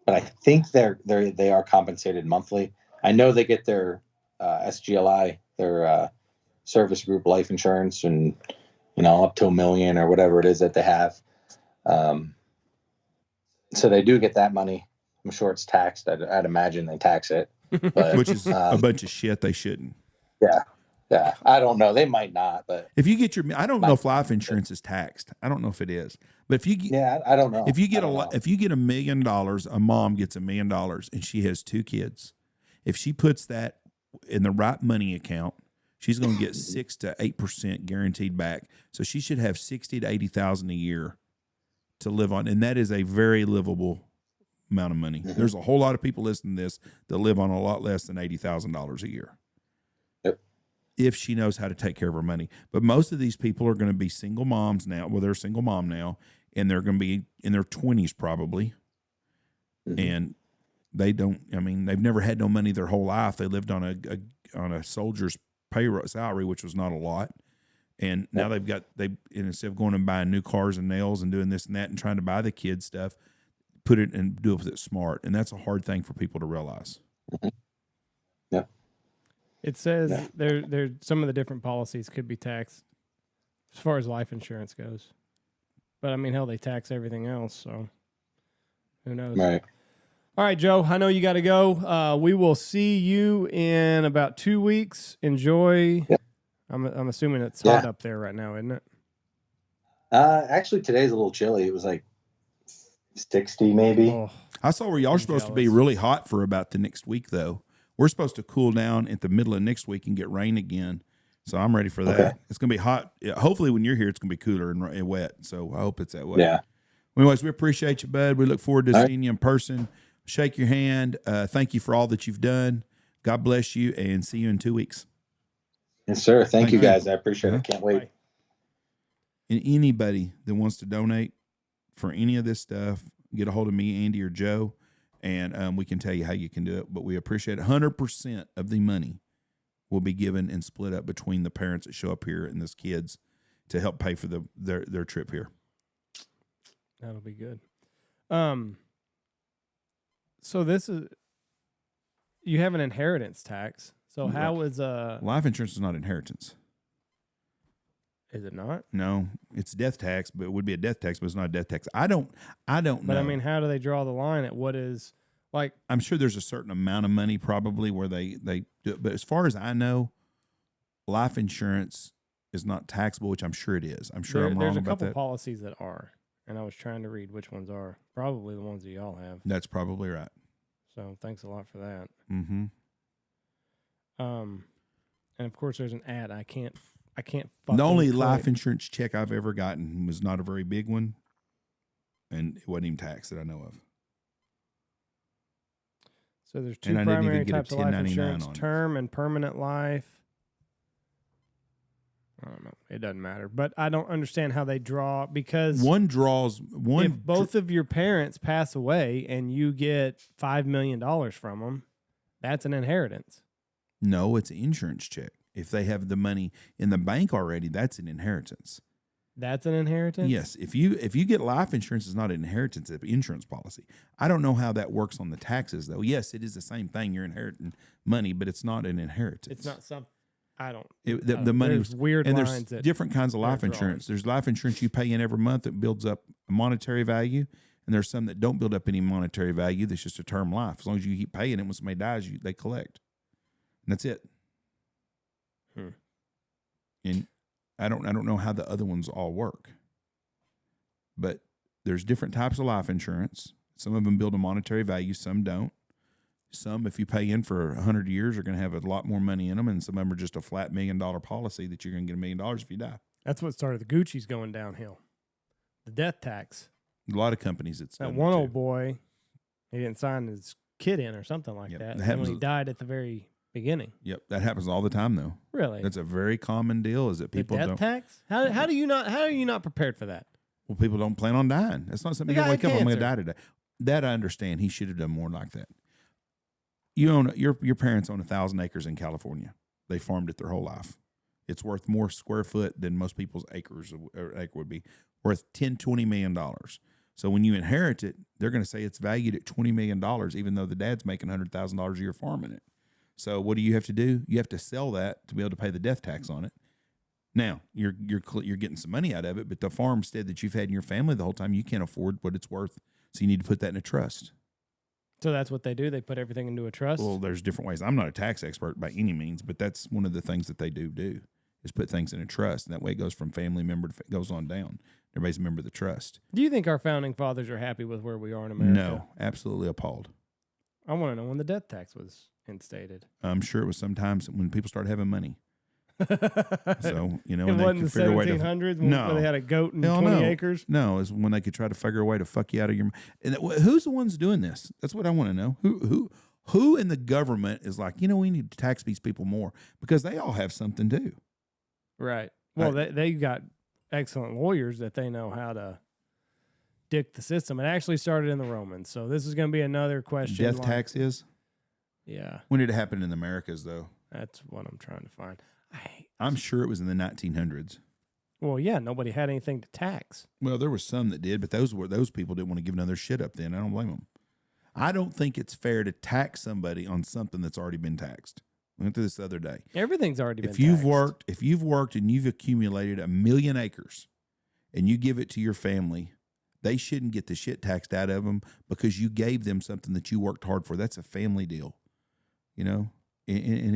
I think they are compensated monthly. I know they get their SGLI, their service group life insurance, and up to $1 million or whatever it is that they have. So they do get that money. I'm sure it's taxed. I'd imagine they tax it, but, which is a bunch of shit they shouldn't. Yeah. I don't know. They might not, but if you get I don't know if life insurance is taxed. I don't know if it is, but if you get, I don't know. If you get $1 million, a mom gets $1 million and she has 2 kids. If she puts that in the right money account, she's going to get 6 to 8% guaranteed back. So she should have $60,000 to $80,000 a year to live on, and that is a very livable amount of money. There's a whole lot of people listening to this that live on a lot less than $80,000 a year. If she knows how to take care of her money. But most of these people are going to be single moms now. Well, they're a single mom now, and they're going to be in their 20s probably. And they've never had no money their whole life. They lived on a soldier's payroll salary, which was not a lot. And now instead of going and buying new cars and nails and doing this and that and trying to buy the kids stuff, put it and do it with it smart. And that's a hard thing for people to realize. Yep. It says there some of the different policies could be taxed as far as life insurance goes. But I mean, hell, they tax everything else, so who knows? Right. All right, Joe, I know you got to go. We will see you in about 2 weeks. Enjoy. Yep. I'm assuming it's hot up there right now, isn't it? Actually, today's a little chilly. It was like 60 maybe. Oh, I saw where y'all are I'm supposed to be jealous. really hot for about the next week, though. We're supposed to cool down at the middle of next week and get rain again. So I'm ready for that. Okay. It's going to be hot. Yeah, hopefully, when you're here, it's going to be cooler and wet. So I hope it's that way. Yeah. Anyways, we appreciate you, bud. We look forward to All right. seeing you in person. Shake your hand. Thank you for all that you've done. God bless you, and see you in 2 weeks. Yes, sir. Thank you you. guys. I appreciate Uh-huh. it. Can't wait. Bye. And anybody that wants to donate for any of this stuff, get a hold of me, Andy, or Joe, and we can tell you how you can do it. But we appreciate it. 100% of the money will be given and split up between the parents that show up here and those kids to help pay for their trip here. That'll be good. So this is, you have an inheritance tax. So how is Life insurance is not inheritance. is it not? No, it's death tax, but it would be a death tax, but it's not a death tax. I don't know. But I mean, how do they draw the line at what is like? I'm sure there's a certain amount of money probably where they do it. But as far as I know, life insurance is not taxable, which I'm sure it is. I'm sure I'm wrong There's a about couple that. policies that are, and I was trying to read which ones are. Probably the ones that y'all have. That's probably right. So thanks a lot for that. Mm-hmm. And of course there's an ad. I can't. The only fucking life click. insurance check I've ever gotten was not a very big one, and it wasn't even taxed that I know of. So there's two And I didn't even primary get a types of life 1099 insurance: on it. term and permanent life. I don't know. It doesn't matter. But I don't understand how they draw, because One draws one. if both of your parents pass away and you get $5 million from them, that's an inheritance. No, it's an insurance check. If they have the money in the bank already, that's an inheritance. That's an inheritance? Yes, if you get life insurance, it's not an inheritance; it's an insurance policy. I don't know how that works on the taxes, though. Yes, it is the same thing. You're inheriting money, but it's not an inheritance. It's not some. I don't. The money there's was weird and lines there's that different kinds of they're life insurance. There's life insurance you pay in every month that builds up a monetary value, and there's some that don't build up any monetary value. That's just a term life. As long as you keep paying it, when somebody dies, they collect, and that's it. And I don't know how the other ones all work, but there's different types of life insurance. Some of them build a monetary value, some don't. Some, if you pay in for 100 years, are going to have a lot more money in them, and some of them are just a flat $1 million policy that you're going to get $1 million if you die. That's what started the Gucci's going downhill. The death tax. A lot of companies, it's That done one too. old boy, he didn't sign his kid in or something like Yep, that. that And happens when he with- died at the very beginning. Yep, that happens all the time though. Really? That's a very common deal. Is that The people death don't? tax? How are you not prepared for that? Well, people don't plan on dying. That's not something The you guy wake had up. I'm going to cancer. die today. That I understand. He should have done more like that. You own your parents own 1,000 acres in California. They farmed it their whole life. It's worth more square foot than most people's acre would be. Worth $10-20 million. So when you inherit it, they're going to say it's valued at $20 million, even though the dad's making $100,000 a year farming it. So what do you have to do? You have to sell that to be able to pay the death tax on it. Now you're getting some money out of it, but the farmstead that you've had in your family the whole time, you can't afford what it's worth. So you need to put that in a trust. So that's what they do. They put everything into a trust. Well, there's different ways. I'm not a tax expert by any means, but that's one of the things that they do is put things in a trust. And that way it goes from family member to goes on down. Everybody's a member of the trust. Do you think our founding fathers are happy with where we are in America? No, absolutely appalled. I want to know when the death tax was instated. I'm sure it was sometimes when people started having money. So, It and they wasn't the could figure a way to 1700s No. where they had a goat and Hell 20 no. acres? No, is when they could try to figure a way to fuck you out of your. And who's the ones doing this? That's what I want to know. Who in the government is like, we need to tax these people more because they all have something too. Right. Well, they got excellent lawyers that they know how to dick the system. It actually started in the Romans. So this is going to be another question. Death like- tax is. Yeah, When did it happen in the Americas though? that's what I'm trying to find. I'm sure it was in the 1900s. Well, yeah, nobody had anything to tax. Well, there were some that did, but those people didn't want to give none of their shit up then. I don't blame them. I don't think it's fair to tax somebody on something that's already been taxed. We went through this the other day. Everything's already been If you've taxed. worked and you've accumulated 1 million acres and you give it to your family, they shouldn't get the shit taxed out of them because you gave them something that you worked hard for. That's a family deal, and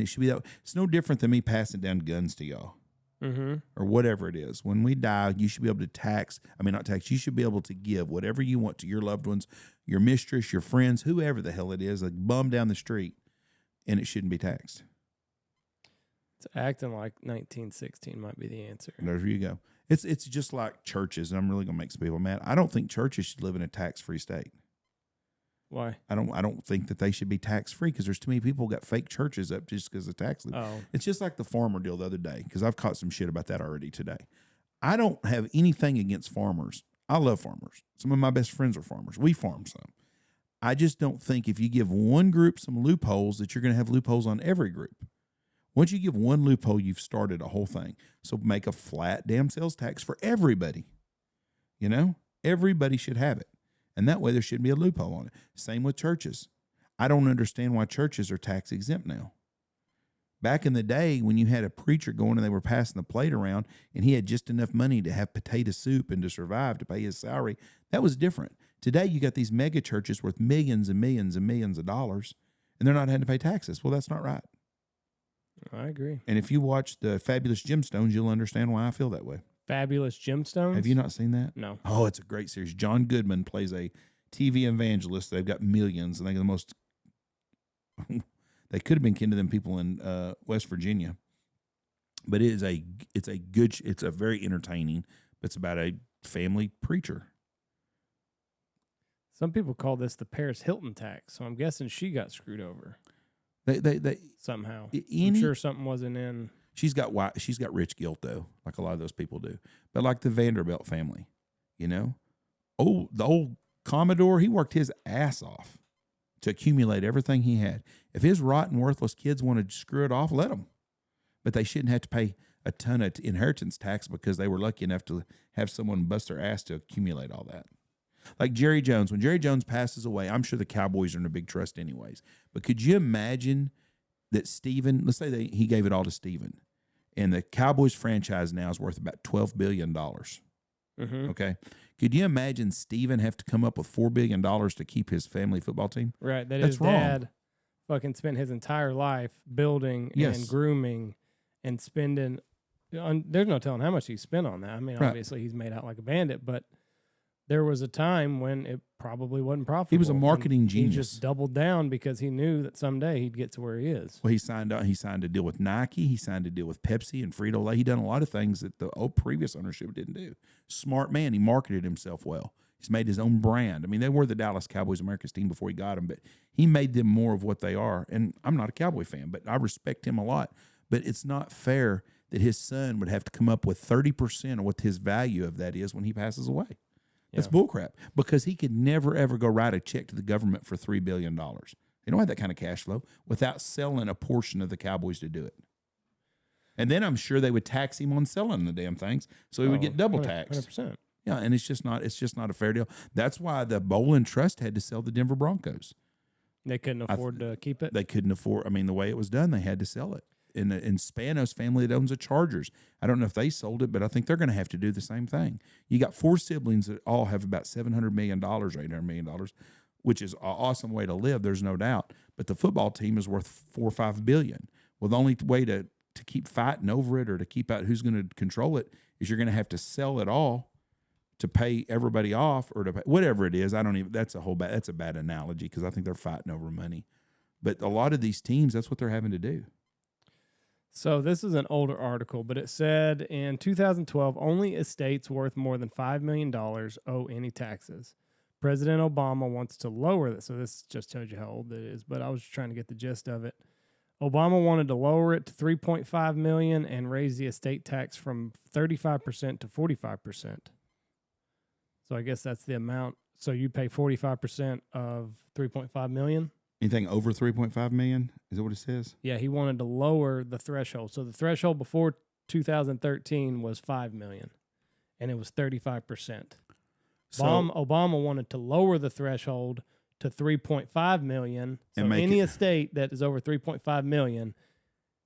it should be that. It's no different than me passing down guns to y'all. or whatever it is. When we die, you should be able to not tax, you should be able to give whatever you want to your loved ones, your mistress, your friends, whoever the hell it is, like bum down the street, and it shouldn't be taxed. It's acting like 1916 might be the answer. There you go. It's just like churches, and I'm really gonna make some people mad. I don't think churches should live in a tax-free state. Why? I don't think that they should be tax-free because there's too many people who got fake churches up just because of tax. Oh. It's just like the farmer deal the other day, because I've caught some shit about that already today. I don't have anything against farmers. I love farmers. Some of my best friends are farmers. We farm some. I just don't think if you give one group some loopholes that you're going to have loopholes on every group. Once you give one loophole, you've started a whole thing. So make a flat damn sales tax for everybody. You know, everybody should have it. And that way there shouldn't be a loophole on it. Same with churches. I don't understand why churches are tax exempt now. Back in the day when you had a preacher going and they were passing the plate around and he had just enough money to have potato soup and to survive, to pay his salary, that was different. Today you got these mega churches worth millions and millions and millions of dollars and they're not having to pay taxes. Well, that's not right. I agree. And if you watch the Fabulous Gemstones, you'll understand why I feel that way. Fabulous Gemstones? Have you not seen that? No. Oh, it's a great series. John Goodman plays a TV evangelist. They've got millions, and they're the most. They could have been kin to them people in West Virginia, but it's a very entertaining. But it's about a family preacher. Some people call this the Paris Hilton tax, so I'm guessing she got screwed over. They somehow. I'm sure something wasn't in. She's got rich guilt though, like a lot of those people do. But like the Vanderbilt family, you know, the old Commodore, he worked his ass off to accumulate everything he had. If his rotten, worthless kids wanted to screw it off, let them. But they shouldn't have to pay a ton of inheritance tax because they were lucky enough to have someone bust their ass to accumulate all that. Like Jerry Jones. When Jerry Jones passes away, I'm sure the Cowboys are in a big trust anyways. But could you imagine that Steven, let's say he gave it all to Steven, and the Cowboys franchise now is worth about $12 billion. Mm-hmm. Okay. Could you imagine Steven have to come up with $4 billion to keep his family football team? Right. That's his wrong. dad fucking spent his entire life building and grooming and spending. There's no telling how much he spent on that. I mean, obviously he's made out like a bandit, but there was a time when it probably wasn't profitable. He was a marketing genius. He just doubled down because he knew that someday he'd get to where he is. Well, he signed a deal with Nike. He signed a deal with Pepsi and Frito-Lay. He done a lot of things that the previous ownership didn't do. Smart man. He marketed himself well. He's made his own brand. I mean, they were the Dallas Cowboys, America's team before he got them, but he made them more of what they are. And I'm not a Cowboy fan, but I respect him a lot. But it's not fair that his son would have to come up with 30% of what his value of that is when he passes away. That's bullcrap, because he could never, ever go write a check to the government for $3 billion. They don't have that kind of cash flow without selling a portion of the Cowboys to do it. And then I'm sure they would tax him on selling the damn things, so he would get double taxed. 100%. Yeah, and it's just not a fair deal. That's why the Bowling Trust had to sell the Denver Broncos. They couldn't afford to keep it. They couldn't afford. I mean, the way it was done, they had to sell it. In Spanos family that owns the Chargers, I don't know if they sold it, but I think they're going to have to do the same thing. You got 4 siblings that all have about $700 million or $800 million, which is an awesome way to live. There's no doubt. But the football team is worth $4 or $5 billion. Well, the only way to keep fighting over it or to keep out who's going to control it is you're going to have to sell it all to pay everybody off, or to pay, whatever it is. That's a bad analogy because I think they're fighting over money. But a lot of these teams, that's what they're having to do. So this is an older article, but it said in 2012, only estates worth more than $5 million owe any taxes. President Obama wants to lower this. So this just tells you how old it is, but I was trying to get the gist of it. Obama wanted to lower it to $3.5 million and raise the estate tax from 35% to 45%. So I guess that's the amount. So you pay 45% of $3.5 million. Anything over $3.5 million? Is that what it says? Yeah, he wanted to lower the threshold. So the threshold before 2013 was $5 million, and it was 35%. So, Obama wanted to lower the threshold to $3.5 million. So any estate that is over $3.5 million,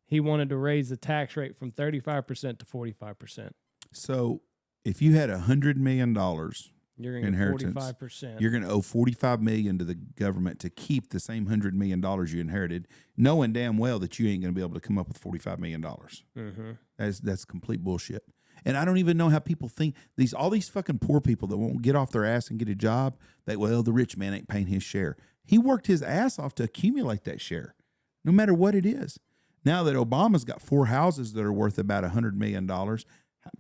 he wanted to raise the tax rate from 35% to 45%. So if you had $100 million You're going to get inheritance. 45%. You're going to owe $45 million to the government to keep the same $100 million you inherited, knowing damn well that you ain't going to be able to come up with $45 million. Mm-hmm. That's complete bullshit. And I don't even know how people think all these fucking poor people that won't get off their ass and get a job. Well, the rich man ain't paying his share. He worked his ass off to accumulate that share, no matter what it is. Now that Obama's got 4 houses that are worth about $100 million,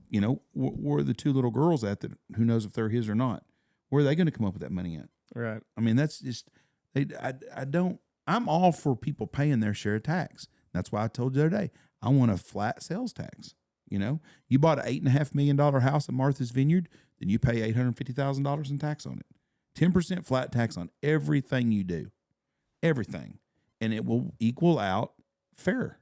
you know, where are the 2 little girls at that who knows if they're his or not? Where are they going to come up with that money at? Right. I mean, that's just, I'm all for people paying their share of tax. That's why I told you the other day, I want a flat sales tax. You know, you bought an $8.5 million house at Martha's Vineyard, then you pay $850,000 in tax on it. 10% flat tax on everything you do, everything. And it will equal out fair.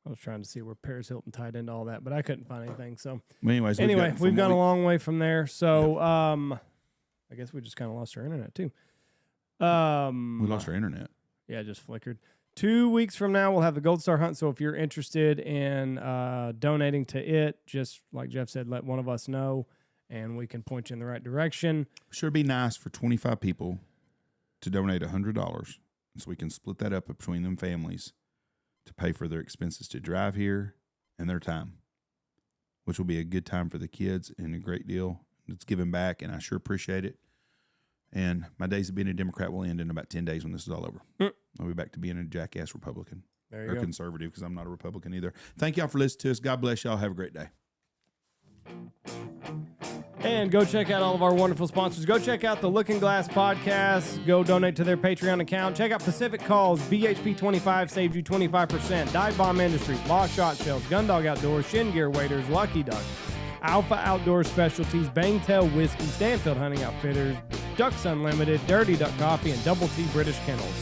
I was trying to see where Paris Hilton tied into all that, but I couldn't find anything. So, anyway, we've gone a long way from there. So, I guess we just kind of lost our internet too. We lost our internet. Yeah, it just flickered. 2 weeks from now, we'll have the Gold Star Hunt. So if you're interested in donating to it, just like Jeff said, let one of us know, and we can point you in the right direction. Sure, be nice for 25 people to donate $100, so we can split that up between them families to pay for their expenses to drive here and their time, which will be a good time for the kids and a great deal. It's giving back, and I sure appreciate it. And my days of being a Democrat will end in about 10 days when this is all over. I'll be back to being a jackass Republican or conservative, because I'm not a Republican either. Thank y'all for listening to us. God bless y'all. Have a great day. And go check out all of our wonderful sponsors. Go check out the Looking Glass podcast. Go donate to their Patreon account. Check out Pacific Calls. BHP25 saved you 25%. Dive Bomb Industries, Law Shot Shells, Gundog Outdoors, Shin Gear Waders, Lucky Duck, Alpha Outdoor Specialties, Bangtail Whiskey, Stanfield Hunting Outfitters, Ducks Unlimited, Dirty Duck Coffee, and Double T British Kennels.